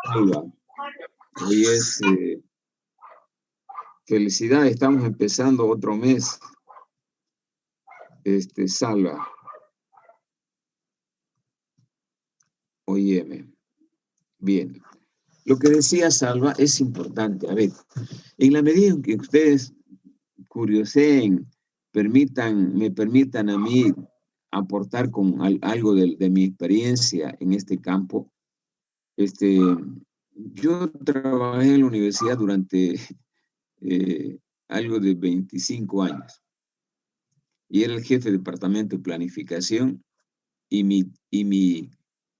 Salva. Hoy es felicidades, estamos empezando otro mes. Salva. Óyeme. Bien. Lo que decía Salva es importante. A ver, en la medida en que ustedes curioseen, me permitan a mí aportar con algo de mi experiencia en este campo, yo trabajé en la universidad durante algo de 25 años y era el jefe de departamento de planificación y, y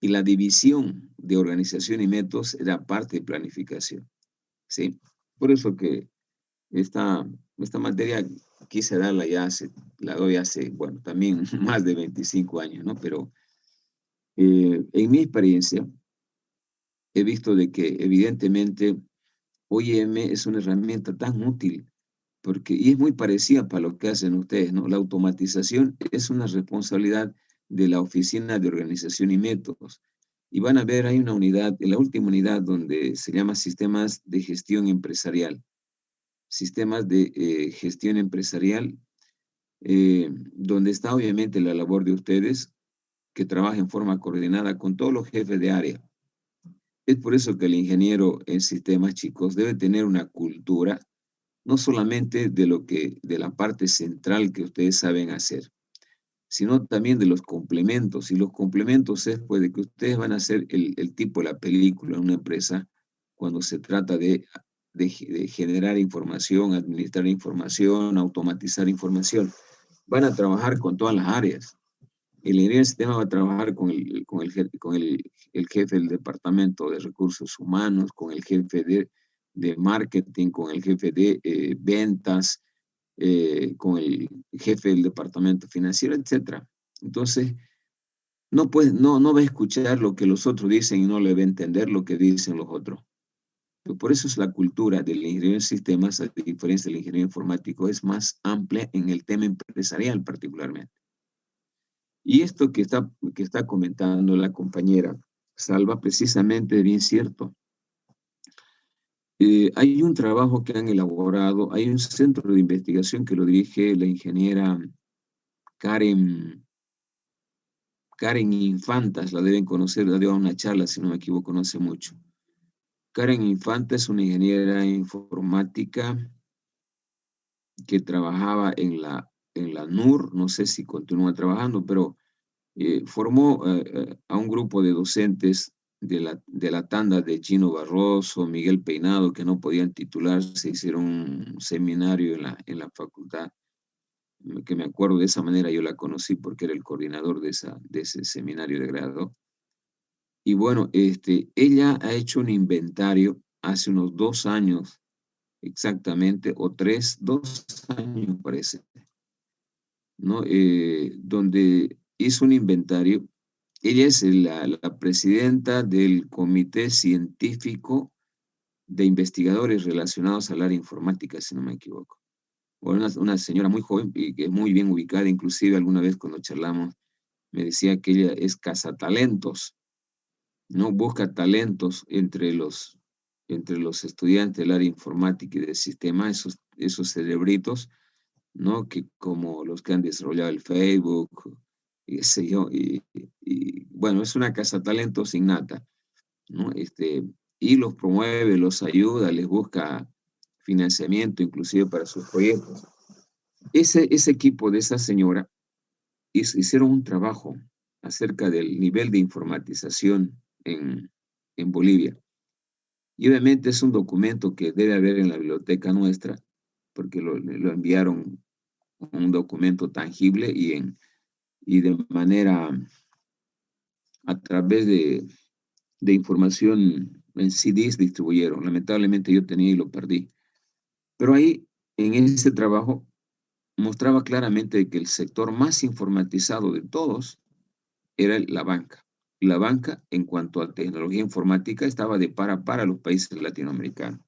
la división de organización y métodos era parte de planificación, ¿sí? Por eso que esta materia quise darla la doy hace, bueno, también más de 25 años, ¿no? Pero en mi experiencia he visto de que evidentemente OIM es una herramienta tan útil y es muy parecida para lo que hacen ustedes, ¿no? La automatización es una responsabilidad de la Oficina de Organización y Métodos. Y van a ver, hay una unidad, en la última unidad donde se llama Sistemas de Gestión Empresarial. Sistemas de Gestión Empresarial, donde está obviamente la labor de ustedes, que trabaja en forma coordinada con todos los jefes de área. Es por eso que el ingeniero en sistemas, chicos, debe tener una cultura no solamente de la parte central que ustedes saben hacer, sino también de los complementos. Y los complementos es pues de que ustedes van a ser el tipo de la película en una empresa cuando se trata de generar información, administrar información, automatizar información. Van a trabajar con todas las áreas. El ingeniero del sistema va a trabajar el jefe del departamento de recursos humanos, con el jefe de marketing, con el jefe de ventas, con el jefe del departamento financiero, etc. Entonces, no va a escuchar lo que los otros dicen y no le va a entender lo que dicen los otros. Por eso es la cultura del ingeniero en sistemas, a diferencia del ingeniero informático, es más amplia en el tema empresarial particularmente. Y esto que está comentando la compañera Salva, precisamente es bien cierto. Hay un trabajo que han elaborado, hay un centro de investigación que lo dirige la ingeniera Karen, Karen Infantas, la deben conocer, la dio una charla, si no me equivoco, no hace mucho. Karen Infanta es una ingeniera informática que trabajaba en la NUR, no sé si continúa trabajando, pero formó a un grupo de docentes de la tanda de Gino Barroso, Miguel Peinado, que no podían titularse, hicieron un seminario en la facultad, que me acuerdo de esa manera, yo la conocí porque era el coordinador de ese seminario de grado. Y bueno, ella ha hecho un inventario hace unos 2 años exactamente, o 2 años parece, ¿no? Donde hizo un inventario. Ella es la presidenta del Comité Científico de Investigadores Relacionados al área informática, si no me equivoco. Bueno, una señora muy joven y que es muy bien ubicada, inclusive alguna vez cuando charlamos me decía que ella es cazatalentos, ¿no? Busca talentos entre los estudiantes del área informática y del sistema, esos cerebritos, ¿no? Que como los que han desarrollado el Facebook, y qué sé yo, y bueno, es una casa talentos innata, ¿no? Y los promueve, los ayuda, les busca financiamiento, inclusive para sus proyectos. Ese equipo de esa señora hicieron un trabajo acerca del nivel de informatización en Bolivia. Y obviamente es un documento que debe haber en la biblioteca nuestra, porque lo enviaron un documento tangible y de manera a través de información en CDs distribuyeron. Lamentablemente yo tenía y lo perdí. Pero ahí, en ese trabajo, mostraba claramente que el sector más informatizado de todos era la banca. La banca, en cuanto a tecnología informática, estaba de par a par a los países latinoamericanos.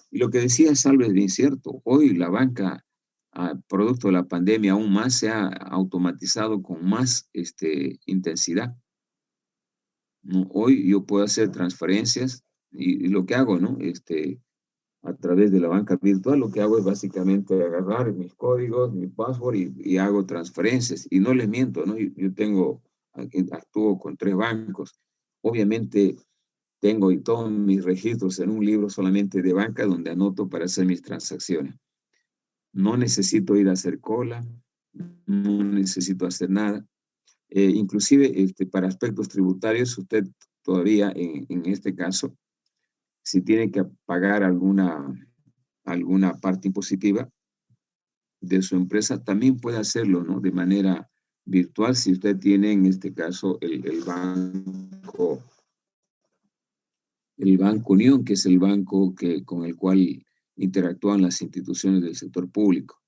Y lo que decía Salvo es bien cierto. Hoy la banca, producto de la pandemia, aún más se ha automatizado con más intensidad, ¿no? Hoy yo puedo hacer transferencias y lo que hago, ¿no? A través de la banca virtual, lo que hago es básicamente agarrar mis códigos, mi password y hago transferencias. Y no les miento, ¿no? Yo actúo con 3 bancos. Obviamente tengo todos mis registros en un libro solamente de banca donde anoto para hacer mis transacciones. No necesito ir a hacer cola, no necesito hacer nada. Inclusive para aspectos tributarios, usted todavía en este caso, si tiene que pagar alguna parte impositiva de su empresa, también puede hacerlo, ¿no? De manera virtual, si usted tiene en este caso el Banco Unión, que es el banco con el cual interactúan las instituciones del sector público.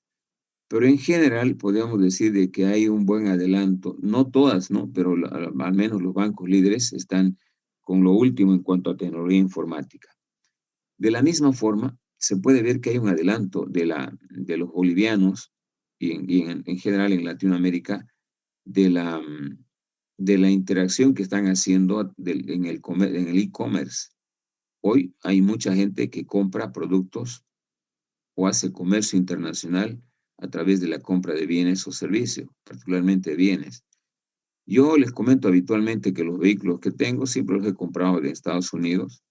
Pero en general podríamos decir de que hay un buen adelanto, no todas, ¿no? Pero al menos los bancos líderes están con lo último en cuanto a tecnología informática. De la misma forma, se puede ver que hay un adelanto de los bolivianos y en general en Latinoamérica de la interacción que están haciendo en el e-commerce. Hoy hay mucha gente que compra productos o hace comercio internacional a través de la compra de bienes o servicios, particularmente bienes. Yo les comento habitualmente que los vehículos que tengo siempre los he comprado de Estados Unidos.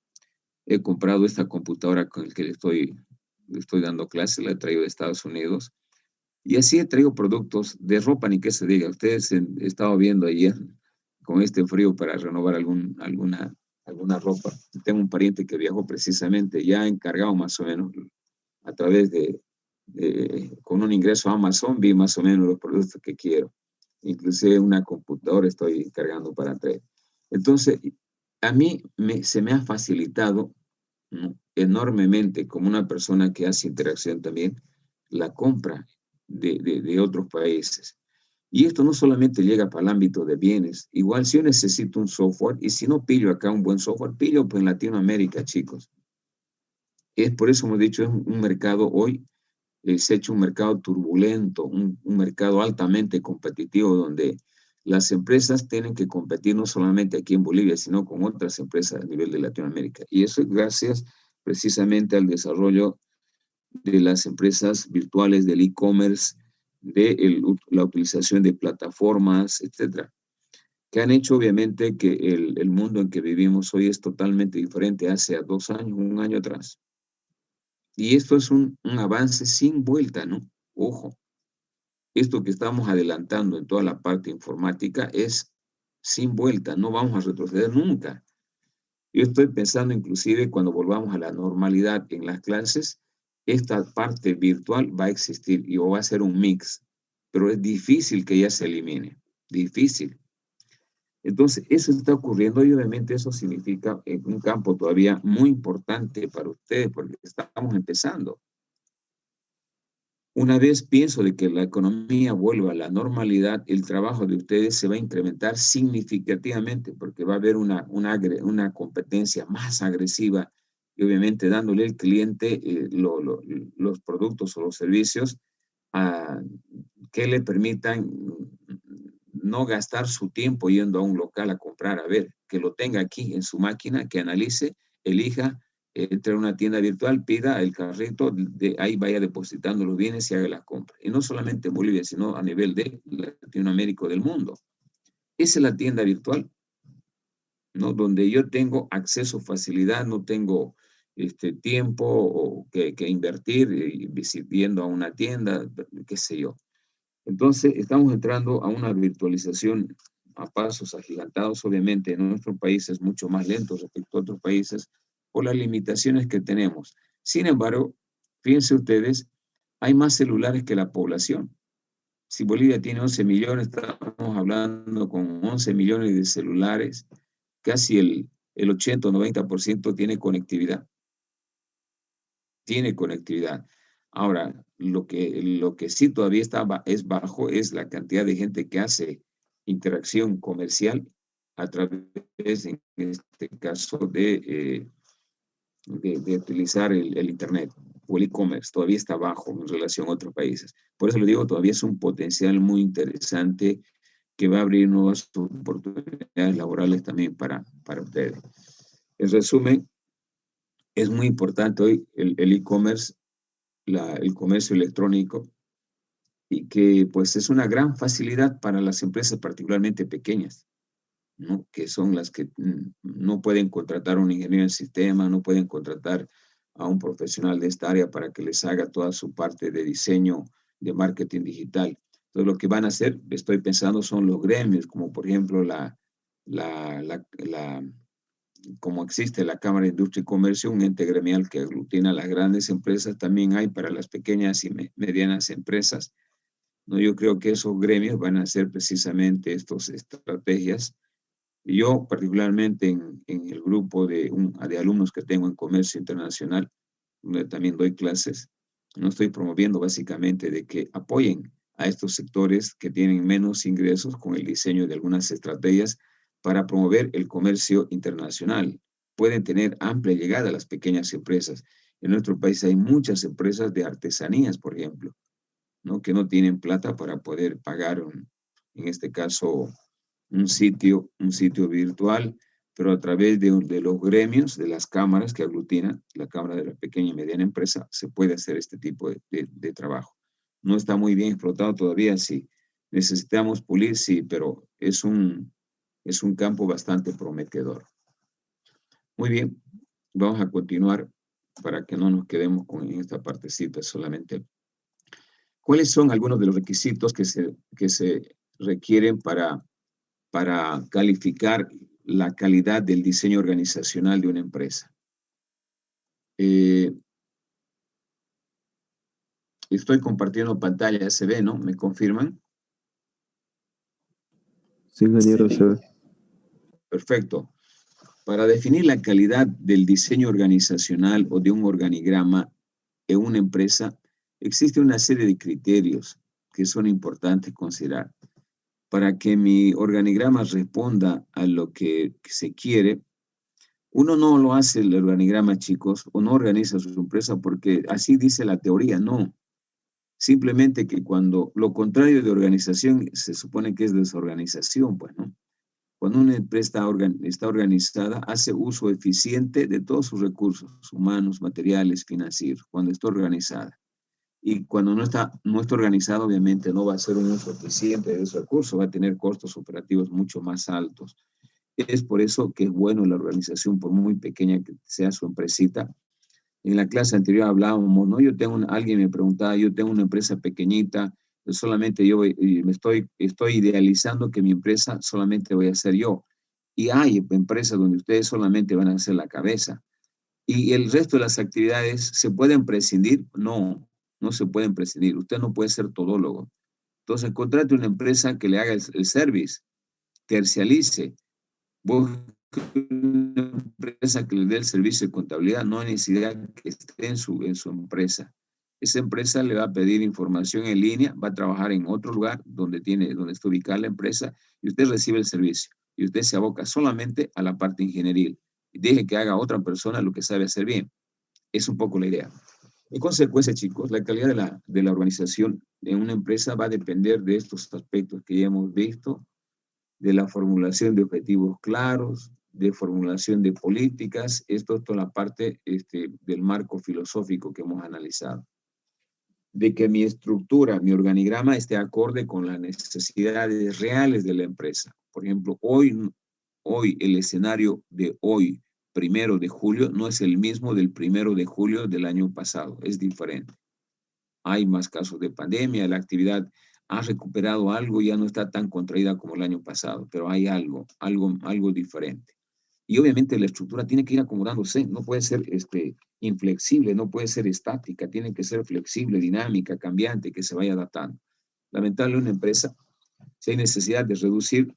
He comprado esta computadora con la que le estoy dando clases, la he traído de Estados Unidos. Y así he traído productos de ropa, ni que se diga. Ustedes han estado viendo ayer con este frío para renovar alguna ropa. Tengo un pariente que viajó precisamente, ya encargado más o menos a través con un ingreso a Amazon, vi más o menos los productos que quiero. Inclusive una computadora estoy cargando para traer. Entonces, a mí se me ha facilitado, ¿no? Enormemente, como una persona que hace interacción también, la compra de otros países. Y esto no solamente llega para el ámbito de bienes. Igual si yo necesito un software, y si no pillo acá un buen software, pillo pues en Latinoamérica, chicos. Es por eso hemos dicho, es un mercado hoy, se ha hecho un mercado turbulento, un mercado altamente competitivo donde las empresas tienen que competir no solamente aquí en Bolivia, sino con otras empresas a nivel de Latinoamérica. Y eso es gracias precisamente al desarrollo de las empresas virtuales, del e-commerce, de la utilización de plataformas, etcétera, que han hecho obviamente que el mundo en que vivimos hoy es totalmente diferente hace 2 años, 1 año atrás. Y esto es un avance sin vuelta, ¿no? Ojo, esto que estamos adelantando en toda la parte informática es sin vuelta, no vamos a retroceder nunca. Yo estoy pensando inclusive cuando volvamos a la normalidad en las clases, esta parte virtual va a existir y va a ser un mix, pero es difícil que ya se elimine, difícil. Entonces, eso está ocurriendo y obviamente eso significa un campo todavía muy importante para ustedes porque estamos empezando. Una vez pienso de que la economía vuelva a la normalidad, el trabajo de ustedes se va a incrementar significativamente porque va a haber una competencia más agresiva y obviamente dándole al cliente los productos o los servicios que le permitan no gastar su tiempo yendo a un local a comprar, a ver, que lo tenga aquí en su máquina, que analice, elija, entre a una tienda virtual, pida el carrito, de ahí vaya depositando los bienes y haga la compra. Y no solamente en Bolivia, sino a nivel de Latinoamérica, del mundo. Esa es la tienda virtual, ¿no? Donde yo tengo acceso, facilidad, no tengo tiempo que invertir yendo a una tienda, qué sé yo. Entonces, estamos entrando a una virtualización a pasos agigantados. Obviamente, en nuestro país es mucho más lento respecto a otros países por las limitaciones que tenemos. Sin embargo, fíjense ustedes, hay más celulares que la población. Si Bolivia tiene 11 millones, estamos hablando con 11 millones de celulares, casi el 80 o 90% tiene conectividad. Tiene conectividad. Ahora, lo que sí todavía es bajo es la cantidad de gente que hace interacción comercial a través, en este caso, de utilizar el Internet o el e-commerce. Todavía está bajo en relación a otros países. Por eso le digo, todavía es un potencial muy interesante que va a abrir nuevas oportunidades laborales también para ustedes. En resumen, es muy importante hoy el e-commerce, el comercio electrónico, y que pues es una gran facilidad para las empresas particularmente pequeñas, ¿no? Que son las que no pueden contratar a un ingeniero en sistema, no pueden contratar a un profesional de esta área para que les haga toda su parte de diseño, de marketing digital. Entonces lo que van a hacer, estoy pensando, son los gremios, como por ejemplo como existe la Cámara de Industria y Comercio, un ente gremial que aglutina a las grandes empresas, también hay para las pequeñas y medianas empresas, ¿no? Yo creo que esos gremios van a hacer precisamente estas estrategias. Yo particularmente en el grupo de alumnos que tengo en Comercio Internacional, donde también doy clases, no estoy promoviendo básicamente de que apoyen a estos sectores que tienen menos ingresos con el diseño de algunas estrategias para promover el comercio internacional. Pueden tener amplia llegada a las pequeñas empresas. En nuestro país hay muchas empresas de artesanías, por ejemplo, ¿no? Que no tienen plata para poder pagar, en este caso, un sitio virtual, pero a través de los gremios, de las cámaras que aglutinan, la Cámara de la Pequeña y Mediana Empresa, se puede hacer este tipo de trabajo. No está muy bien explotado todavía, sí. Necesitamos pulir, sí, pero es un campo bastante prometedor. Muy bien, vamos a continuar para que no nos quedemos en esta partecita solamente. ¿Cuáles son algunos de los requisitos que se requieren para calificar la calidad del diseño organizacional de una empresa? Estoy compartiendo pantalla, se ve, ¿no? ¿Me confirman? Sí, ingeniero, se ve. Perfecto. Para definir la calidad del diseño organizacional o de un organigrama en una empresa, existe una serie de criterios que son importantes considerar. Para que mi organigrama responda a lo que se quiere, uno no lo hace el organigrama, chicos, o no organiza su empresa porque así dice la teoría, no. Simplemente que cuando lo contrario de organización se supone que es desorganización, pues, ¿no? Cuando una empresa está organizada, hace uso eficiente de todos sus recursos humanos, materiales, financieros, cuando está organizada. Y cuando no está organizado, obviamente no va a hacer un uso eficiente de esos recursos, va a tener costos operativos mucho más altos. Es por eso que es bueno la organización, por muy pequeña que sea su empresita. En la clase anterior hablábamos, ¿no? Alguien me preguntaba, yo tengo una empresa pequeñita, solamente yo estoy idealizando que mi empresa solamente voy a ser yo. Y hay empresas donde ustedes solamente van a hacer la cabeza. ¿Y el resto de las actividades se pueden prescindir? No, no se pueden prescindir. Usted no puede ser todólogo. Entonces, contrate una empresa que le haga el service, tercialice. Busque una empresa que le dé el servicio de contabilidad, no hay necesidad que esté en su empresa. Esa empresa le va a pedir información en línea, va a trabajar en otro lugar donde está ubicada la empresa y usted recibe el servicio. Y usted se aboca solamente a la parte ingenieril. Y deje que haga otra persona lo que sabe hacer bien. Es un poco la idea. En consecuencia, chicos, la calidad de la organización en una empresa va a depender de estos aspectos que ya hemos visto, de la formulación de objetivos claros, de formulación de políticas. Esto es toda la parte del marco filosófico que hemos analizado. De que mi estructura, mi organigrama esté acorde con las necesidades reales de la empresa. Por ejemplo, hoy el escenario de hoy, 1 de julio, no es el mismo del 1 de julio del año pasado, es diferente. Hay más casos de pandemia, la actividad ha recuperado algo, ya no está tan contraída como el año pasado, pero hay algo diferente. Y obviamente la estructura tiene que ir acomodándose, no puede ser inflexible, no puede ser estática, tiene que ser flexible, dinámica, cambiante, que se vaya adaptando. Lamentablemente una empresa, si hay necesidad de reducir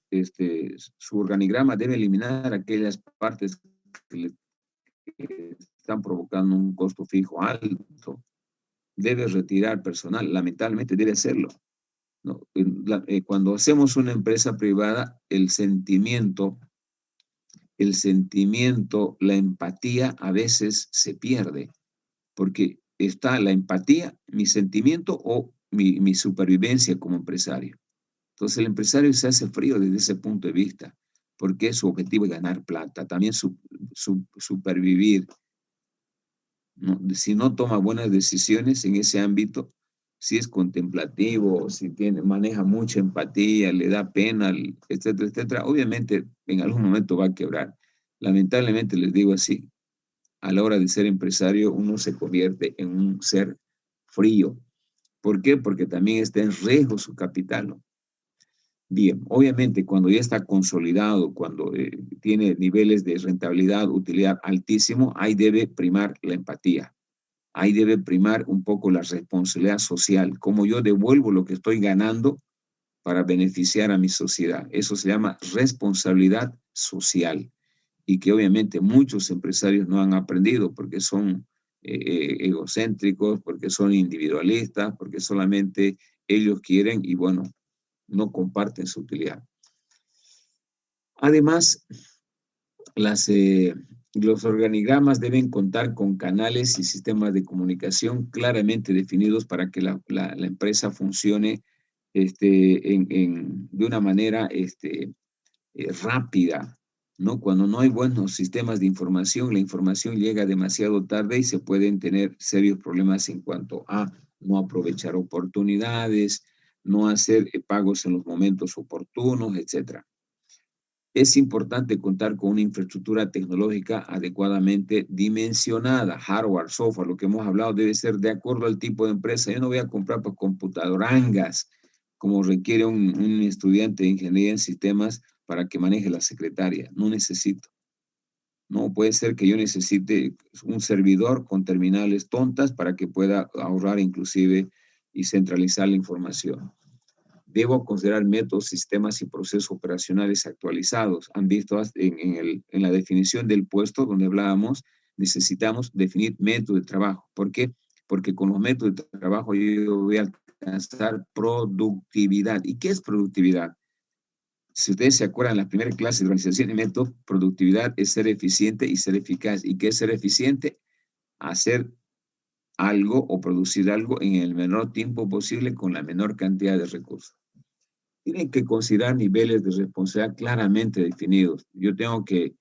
su organigrama, debe eliminar aquellas partes que le están provocando un costo fijo alto, debe retirar personal, lamentablemente debe hacerlo, ¿no? Cuando hacemos una empresa privada, el sentimiento, la empatía a veces se pierde, porque está la empatía, mi sentimiento o mi supervivencia como empresario. Entonces el empresario se hace frío desde ese punto de vista, porque su objetivo es ganar plata, también supervivir, ¿no? Si no toma buenas decisiones en ese ámbito, si es contemplativo, si maneja mucha empatía, le da pena, etcétera, etcétera, obviamente en algún momento va a quebrar. Lamentablemente les digo así, a la hora de ser empresario uno se convierte en un ser frío. ¿Por qué? Porque también está en riesgo su capital, ¿no? Bien, obviamente cuando ya está consolidado, cuando tiene niveles de rentabilidad, utilidad altísimo, ahí debe primar la empatía. Ahí debe primar un poco la responsabilidad social, cómo yo devuelvo lo que estoy ganando para beneficiar a mi sociedad. Eso se llama responsabilidad social y que obviamente muchos empresarios no han aprendido porque son egocéntricos, porque son individualistas, porque solamente ellos quieren y bueno, no comparten su utilidad. Además, los organigramas deben contar con canales y sistemas de comunicación claramente definidos para que la empresa funcione de una manera rápida, ¿no? Cuando no hay buenos sistemas de información, la información llega demasiado tarde y se pueden tener serios problemas en cuanto a no aprovechar oportunidades, no hacer pagos en los momentos oportunos, etcétera. Es importante contar con una infraestructura tecnológica adecuadamente dimensionada, hardware, software, lo que hemos hablado debe ser de acuerdo al tipo de empresa. Yo no voy a comprar pues, computadorangas como requiere un estudiante de ingeniería en sistemas para que maneje la secretaria. No necesito. No puede ser que yo necesite un servidor con terminales tontas para que pueda ahorrar inclusive y centralizar la información. Debo considerar métodos, sistemas y procesos operacionales actualizados. Han visto en la definición del puesto donde hablábamos, necesitamos definir método de trabajo. ¿Por qué? Porque con los métodos de trabajo yo voy a alcanzar productividad. ¿Y qué es productividad? Si ustedes se acuerdan, la primera clase de organización y método, productividad es ser eficiente y ser eficaz. ¿Y qué es ser eficiente? Hacer algo o producir algo en el menor tiempo posible con la menor cantidad de recursos. tienen que considerar niveles de responsabilidad claramente definidos. Yo tengo que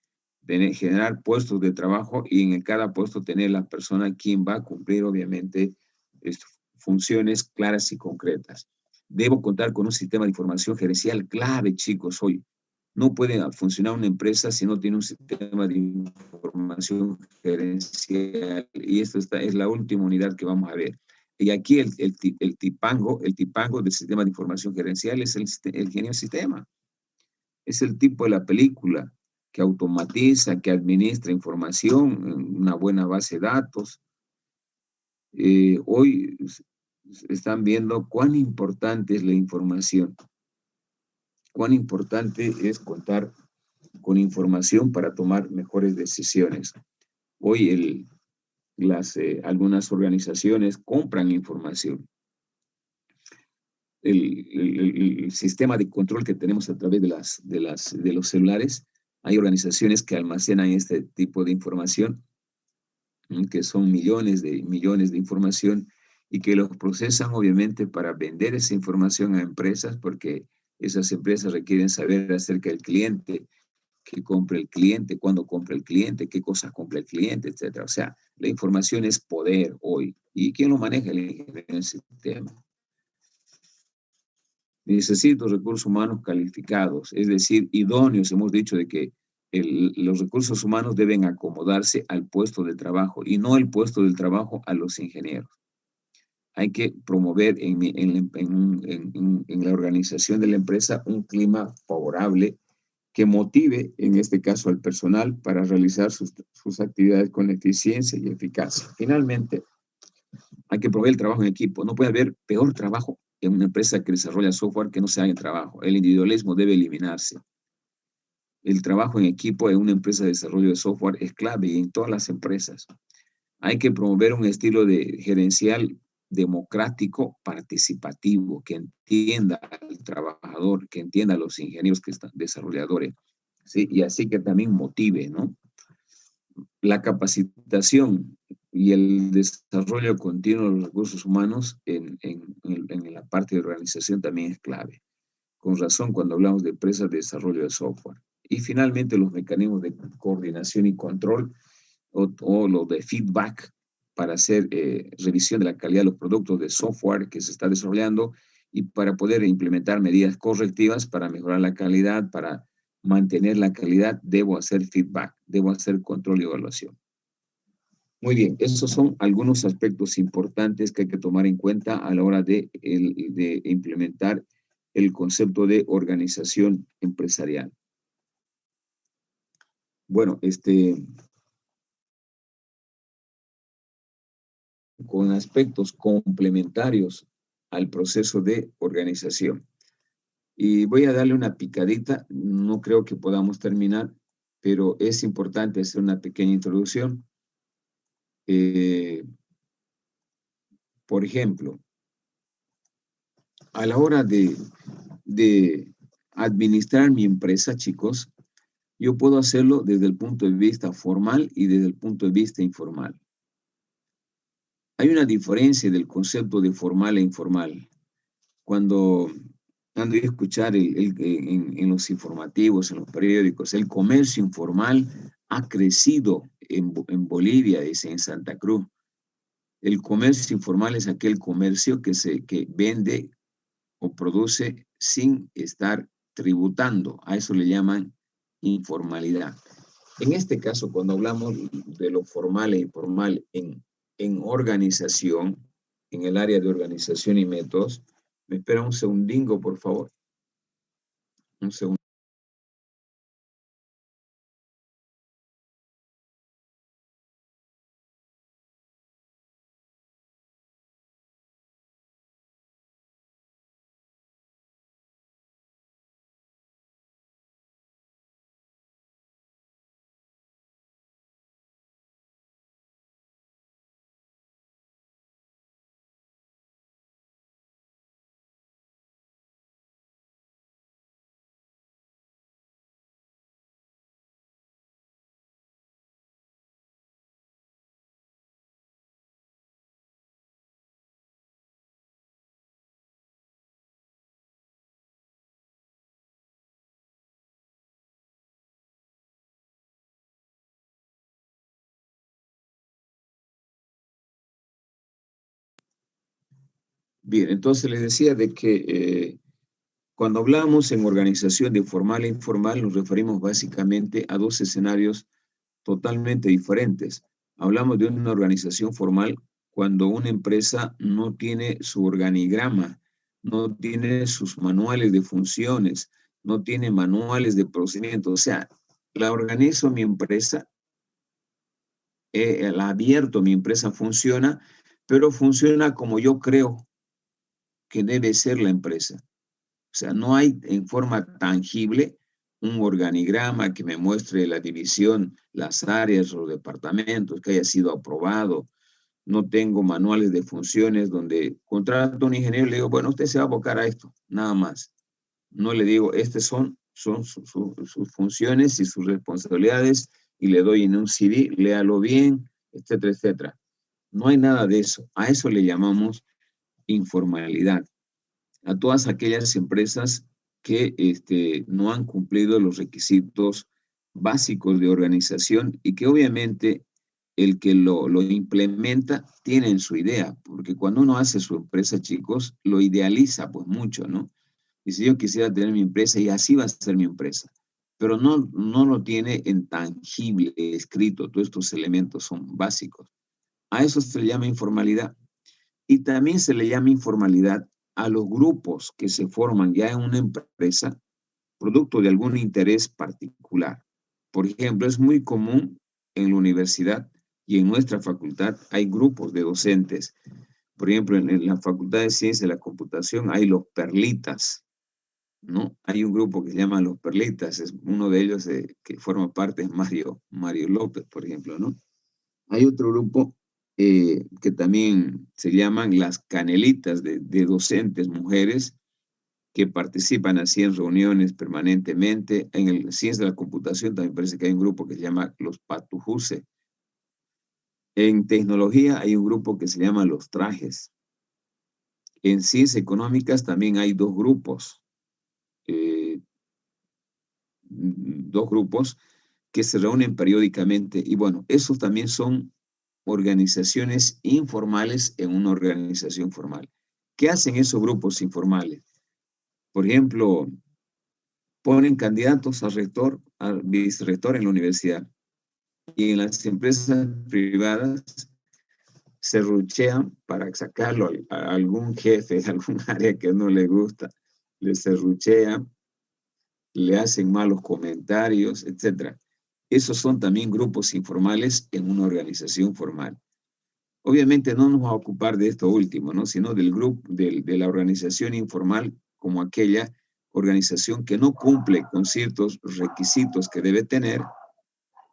generar puestos de trabajo y en cada puesto tener la persona quien va a cumplir, obviamente, funciones claras y concretas. Debo contar con un sistema de información gerencial clave, chicos, hoy. No puede funcionar una empresa si no tiene un sistema de información gerencial. Y esta es la última unidad que vamos a ver. Y aquí el tipango del sistema de información gerencial es el genio del sistema. Es el tipo de la película que automatiza, que administra información en una buena base de datos. Hoy están viendo cuán importante es la información, cuán importante es contar con información para tomar mejores decisiones. Hoy algunas organizaciones compran información. El sistema de control que tenemos a través de los celulares, hay organizaciones que almacenan este tipo de información, que son millones de información y que los procesan obviamente para vender esa información a empresas porque esas empresas requieren saber acerca del cliente, qué compra el cliente, cuándo compra el cliente, qué cosas compra el cliente, etcétera. O sea, la información es poder hoy. ¿Y quién lo maneja? El ingeniero del sistema. Necesito recursos humanos calificados, es decir, idóneos. Hemos dicho de que los recursos humanos deben acomodarse al puesto de trabajo y no el puesto del trabajo a los ingenieros. Hay que promover en la organización de la empresa un clima favorable que motive, en este caso, al personal para realizar sus actividades con eficiencia y eficacia. Finalmente, hay que promover el trabajo en equipo. No puede haber peor trabajo en una empresa que desarrolla software que no se haga en trabajo. El individualismo debe eliminarse. El trabajo en equipo en una empresa de desarrollo de software es clave y en todas las empresas. Hay que promover un estilo de gerencial democrático, participativo, que entienda al trabajador, que entienda a los ingenieros que están desarrolladores, ¿sí? Y así que también motive, ¿no? La capacitación y el desarrollo continuo de los recursos humanos en la parte de organización también es clave. Con razón cuando hablamos de empresas de desarrollo de software. Y finalmente los mecanismos de coordinación y control o lo de feedback para hacer revisión de la calidad de los productos de software que se está desarrollando y para poder implementar medidas correctivas para mejorar la calidad, para mantener la calidad, debo hacer feedback, debo hacer control y evaluación. Muy bien, esos son algunos aspectos importantes que hay que tomar en cuenta a la hora de implementar el concepto de organización empresarial. Bueno, con aspectos complementarios al proceso de organización. Y voy a darle una picadita, no creo que podamos terminar, pero es importante hacer una pequeña introducción. Por ejemplo, a la hora de administrar mi empresa, chicos, yo puedo hacerlo desde el punto de vista formal y desde el punto de vista informal. Hay una diferencia del concepto de formal e informal. Cuando ando a escuchar en los informativos, en los periódicos, el comercio informal ha crecido en Bolivia, dice, en Santa Cruz. El comercio informal es aquel comercio que vende o produce sin estar tributando. A eso le llaman informalidad. En este caso, cuando hablamos de lo formal e informal en organización, en el área de organización y métodos, me espera un segundingo, por favor. Un segundo. Bien, entonces les decía de que cuando hablamos en organización de formal e informal, nos referimos básicamente a dos escenarios totalmente diferentes. Hablamos de una organización formal cuando una empresa no tiene su organigrama, no tiene sus manuales de funciones, no tiene manuales de procedimiento. O sea, la organizo mi empresa, la abierto, mi empresa funciona, pero funciona como yo creo que debe ser la empresa. O sea, no hay en forma tangible un organigrama que me muestre la división, las áreas, los departamentos, que haya sido aprobado. No tengo manuales de funciones donde contrato a un ingeniero y le digo, bueno, usted se va a abocar a esto, nada más. No le digo, estas son sus funciones y sus responsabilidades y le doy en un CD, léalo bien, etcétera, etcétera. No hay nada de eso. A eso le llamamos informalidad. A todas aquellas empresas que no han cumplido los requisitos básicos de organización y que obviamente el que lo implementa tiene en su idea, porque cuando uno hace su empresa, chicos, lo idealiza pues mucho, ¿no? Y si yo quisiera tener mi empresa y así va a ser mi empresa, pero no lo tiene en tangible, escrito, todos estos elementos son básicos. A eso se le llama informalidad. Y también se le llama informalidad a los grupos que se forman ya en una empresa producto de algún interés particular. Por ejemplo, es muy común en la universidad y en nuestra facultad hay grupos de docentes. Por ejemplo, en la Facultad de Ciencia de la Computación hay los perlitas, ¿no? Hay un grupo que se llama los perlitas, es uno de ellos que forma parte es Mario López, por ejemplo, ¿no? Hay otro grupo que también se llaman las canelitas de docentes mujeres que participan así en reuniones permanentemente. En el Ciencia de la Computación también parece que hay un grupo que se llama los Patujuse. En tecnología hay un grupo que se llama los trajes. En ciencias económicas también hay eh, dos grupos que se reúnen periódicamente. Y bueno, esos también son organizaciones informales en una organización formal. ¿Qué hacen esos grupos informales? Por ejemplo, ponen candidatos a rector, a vicerrector en la universidad. Y en las empresas privadas se ruchean para sacarlo a algún jefe de algún área que no le gusta. Le serruchean, le hacen malos comentarios, etc. Esos son también grupos informales en una organización formal. Obviamente no nos va a ocupar de esto último, ¿no? Sino del grupo, de la organización informal como aquella organización que no cumple con ciertos requisitos que debe tener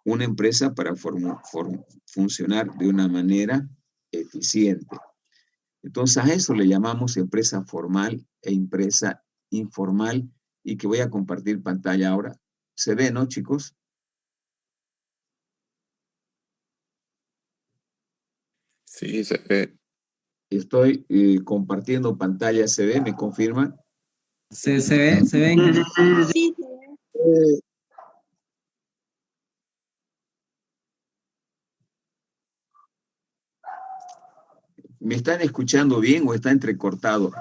una empresa para funcionar de una manera eficiente. Entonces a eso le llamamos empresa formal e empresa informal y que voy a compartir pantalla ahora. ¿Se ve, no, chicos? Sí, se ve. Estoy compartiendo pantalla, ¿se ve? ¿Me confirman? Se ven. Sí, ¿Me están escuchando bien o está entrecortado?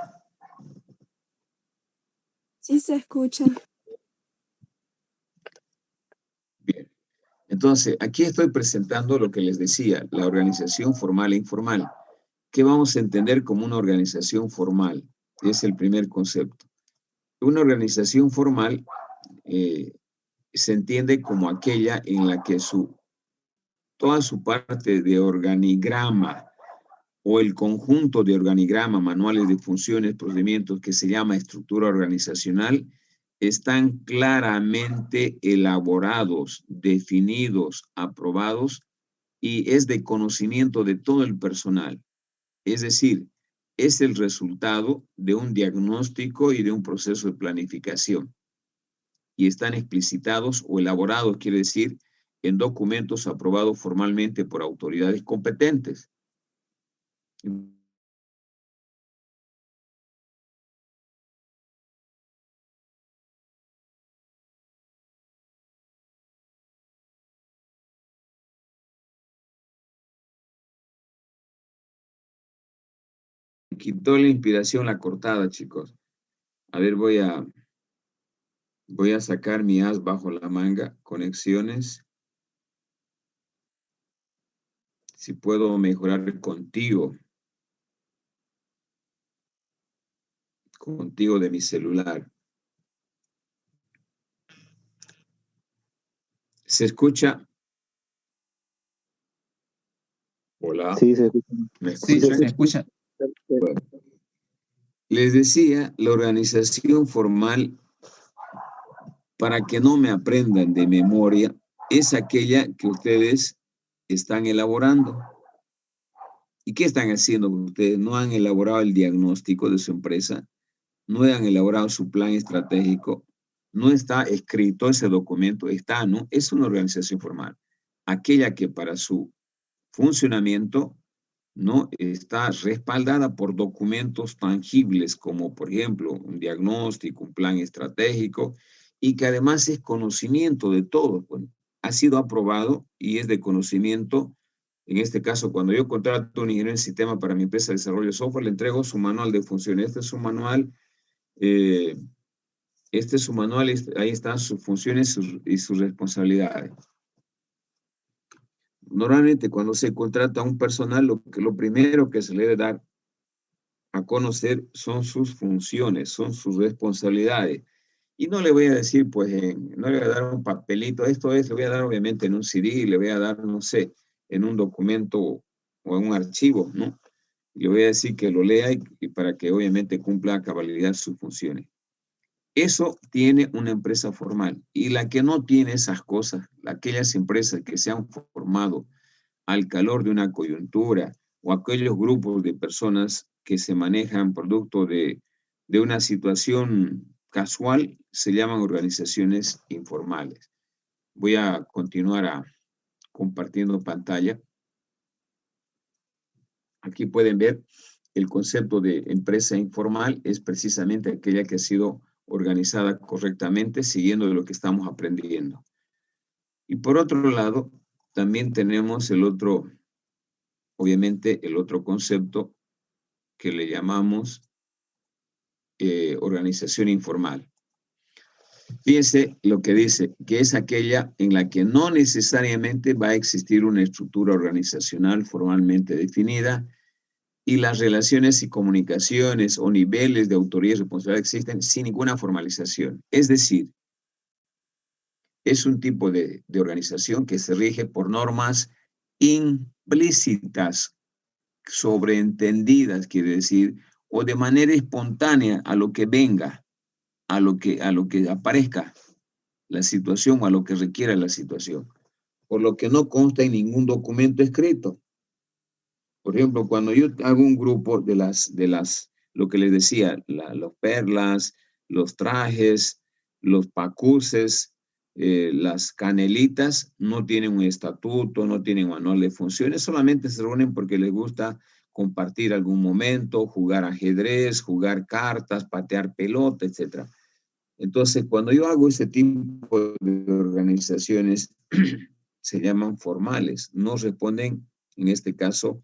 sí se escucha. Bien. Entonces, aquí estoy presentando lo que les decía, la organización formal e informal. ¿Qué vamos a entender como una organización formal? Es el primer concepto. Una organización formal se entiende como aquella en la que toda su parte de organigrama o el conjunto de organigrama, manuales de funciones, procedimientos que se llama estructura organizacional, están claramente elaborados, definidos, aprobados y es de conocimiento de todo el personal. Es decir, es el resultado de un diagnóstico y de un proceso de planificación. Y están explicitados o elaborados, quiere decir, en documentos aprobados formalmente por autoridades competentes. quitó la inspiración la cortada, chicos. A ver, voy a sacar mi as bajo la manga. Conexiones. Si puedo mejorar contigo. Contigo de mi celular. ¿Se escucha? Hola. Sí, se escucha. ¿Me Sí, escuchan? se escucha. Les decía, la organización formal, para que no me aprendan de memoria, es aquella que ustedes están elaborando. ¿Y qué están haciendo ustedes? No han elaborado el diagnóstico de su empresa, no han elaborado su plan estratégico, no está escrito ese documento, está, ¿no? Es una organización formal. Aquella que para su funcionamiento no está respaldada por documentos tangibles como, por ejemplo, un diagnóstico, un plan estratégico, y que además es conocimiento de todo. Bueno, ha sido aprobado y es de conocimiento. En este caso, cuando yo contrato un ingeniero en sistema para mi empresa de desarrollo de software, le entrego su manual de funciones. Este es su manual, ahí están sus funciones y sus responsabilidades. Normalmente cuando se contrata a un personal, lo primero que se le debe dar a conocer son sus funciones, son sus responsabilidades. Y no le voy a decir, pues, no le voy a dar un papelito, esto es, le voy a dar obviamente en un CD, le voy a dar, no sé, en un documento o en un archivo, ¿no? Le voy a decir que lo lea y para que obviamente cumpla a cabalidad sus funciones. Eso tiene una empresa formal. Y la que no tiene esas cosas, aquellas empresas que se han formado al calor de una coyuntura o aquellos grupos de personas que se manejan producto de una situación casual, se llaman organizaciones informales. Voy a continuar compartiendo pantalla. Aquí pueden ver el concepto de empresa informal es precisamente aquella que ha sido organizada correctamente siguiendo lo que estamos aprendiendo. Y por otro lado, también tenemos obviamente el otro concepto que le llamamos organización informal. Fíjense lo que dice, que es aquella en la que no necesariamente va a existir una estructura organizacional formalmente definida y las relaciones y comunicaciones o niveles de autoría y responsabilidad existen sin ninguna formalización. Es decir, es un tipo de organización que se rige por normas implícitas, sobreentendidas, quiere decir, o de manera espontánea a lo que venga, a lo que aparezca la situación o a lo que requiera la situación, por lo que no consta en ningún documento escrito. Por ejemplo, cuando yo hago un grupo de lo que les decía, los perlas, los trajes, los pacuses, las canelitas, no tienen un estatuto, no tienen manual de funciones, solamente se reúnen porque les gusta compartir algún momento, jugar ajedrez, jugar cartas, patear pelota, etc. Entonces, cuando yo hago ese tipo de organizaciones, se llaman formales, no responden, en este caso,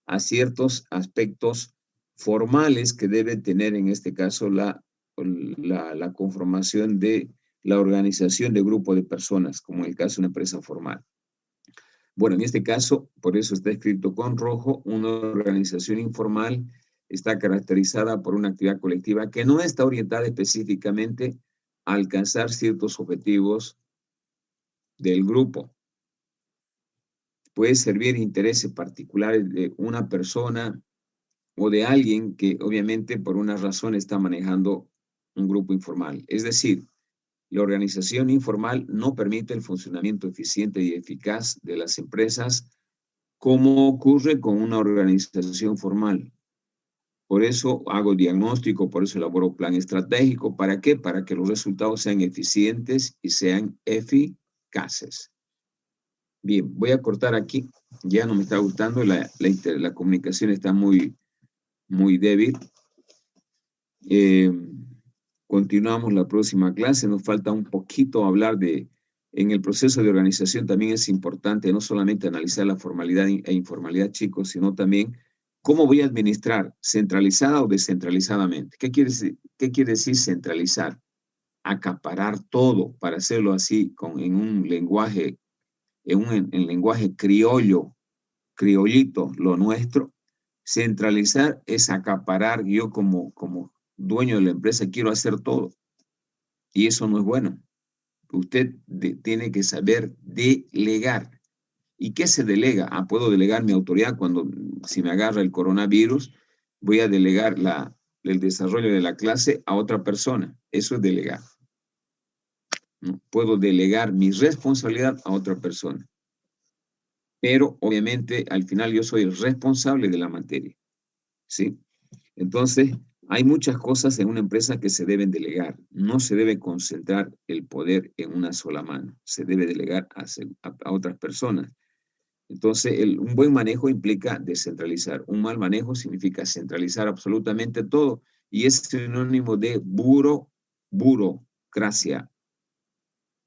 a ciertos aspectos formales que debe tener, en este caso, la conformación de la organización de grupo de personas, como en el caso de una empresa formal. Bueno, en este caso, por eso está escrito con rojo, una organización informal está caracterizada por una actividad colectiva que no está orientada específicamente a alcanzar ciertos objetivos del grupo. Puede servir intereses particulares de una persona o de alguien que obviamente por una razón está manejando un grupo informal. Es decir, la organización informal no permite el funcionamiento eficiente y eficaz de las empresas como ocurre con una organización formal. Por eso hago diagnóstico, por eso elaboro plan estratégico. ¿Para qué? Para que los resultados sean eficientes y sean eficaces. Bien, voy a cortar aquí. Ya no me está gustando, la comunicación está muy débil. Continuamos la próxima clase. Nos falta un poquito hablar en el proceso de organización también es importante no solamente analizar la formalidad e informalidad, chicos, sino también ¿Cómo voy a administrar? ¿Centralizada o descentralizadamente? ¿Qué quiere decir centralizar? Acaparar todo para hacerlo así, en un lenguaje, en lenguaje criollo, criollito, lo nuestro. Centralizar es acaparar. Yo como dueño de la empresa quiero hacer todo. Y eso no es bueno. Usted tiene que saber delegar. ¿Y qué se delega? Puedo delegar mi autoridad si me agarra el coronavirus, voy a delegar el desarrollo de la clase a otra persona. Eso es delegar. ¿No? Puedo delegar mi responsabilidad a otra persona. Pero, obviamente, al final yo soy el responsable de la materia. ¿Sí? Entonces, hay muchas cosas en una empresa que se deben delegar. No se debe concentrar el poder en una sola mano. Se debe delegar a otras personas. Entonces, un buen manejo implica descentralizar. Un mal manejo significa centralizar absolutamente todo. Y es sinónimo de burocracia.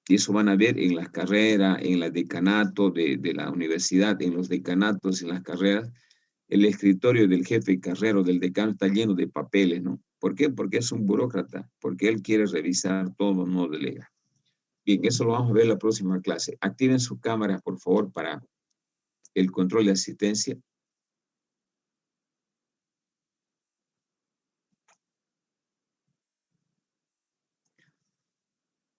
Y eso van a ver en las carreras, en el decanato de la universidad, en los decanatos, en las carreras. El escritorio del jefe carrero del decano está lleno de papeles, ¿no? ¿Por qué? Porque es un burócrata, porque él quiere revisar todo, no delega. Bien, eso lo vamos a ver en la próxima clase. Activen sus cámaras, por favor, para el control de asistencia.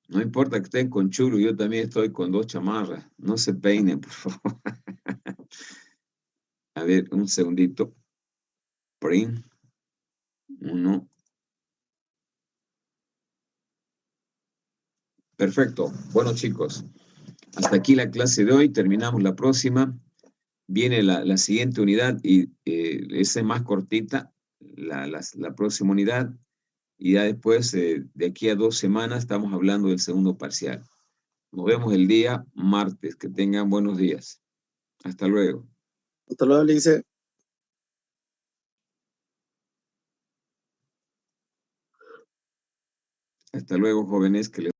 No importa que estén con chulo, yo también estoy con 2 chamarras. No se peinen, por favor. A ver, un segundito. Print. 1. Perfecto. Bueno, chicos, hasta aquí la clase de hoy. Terminamos la próxima. Viene la siguiente unidad y esa es más cortita, la próxima unidad. Y ya después, de aquí a 2 semanas, estamos hablando del segundo parcial. Nos vemos el día martes. Que tengan buenos días. Hasta luego. Hasta luego, Lince. Hasta luego, jóvenes. Que les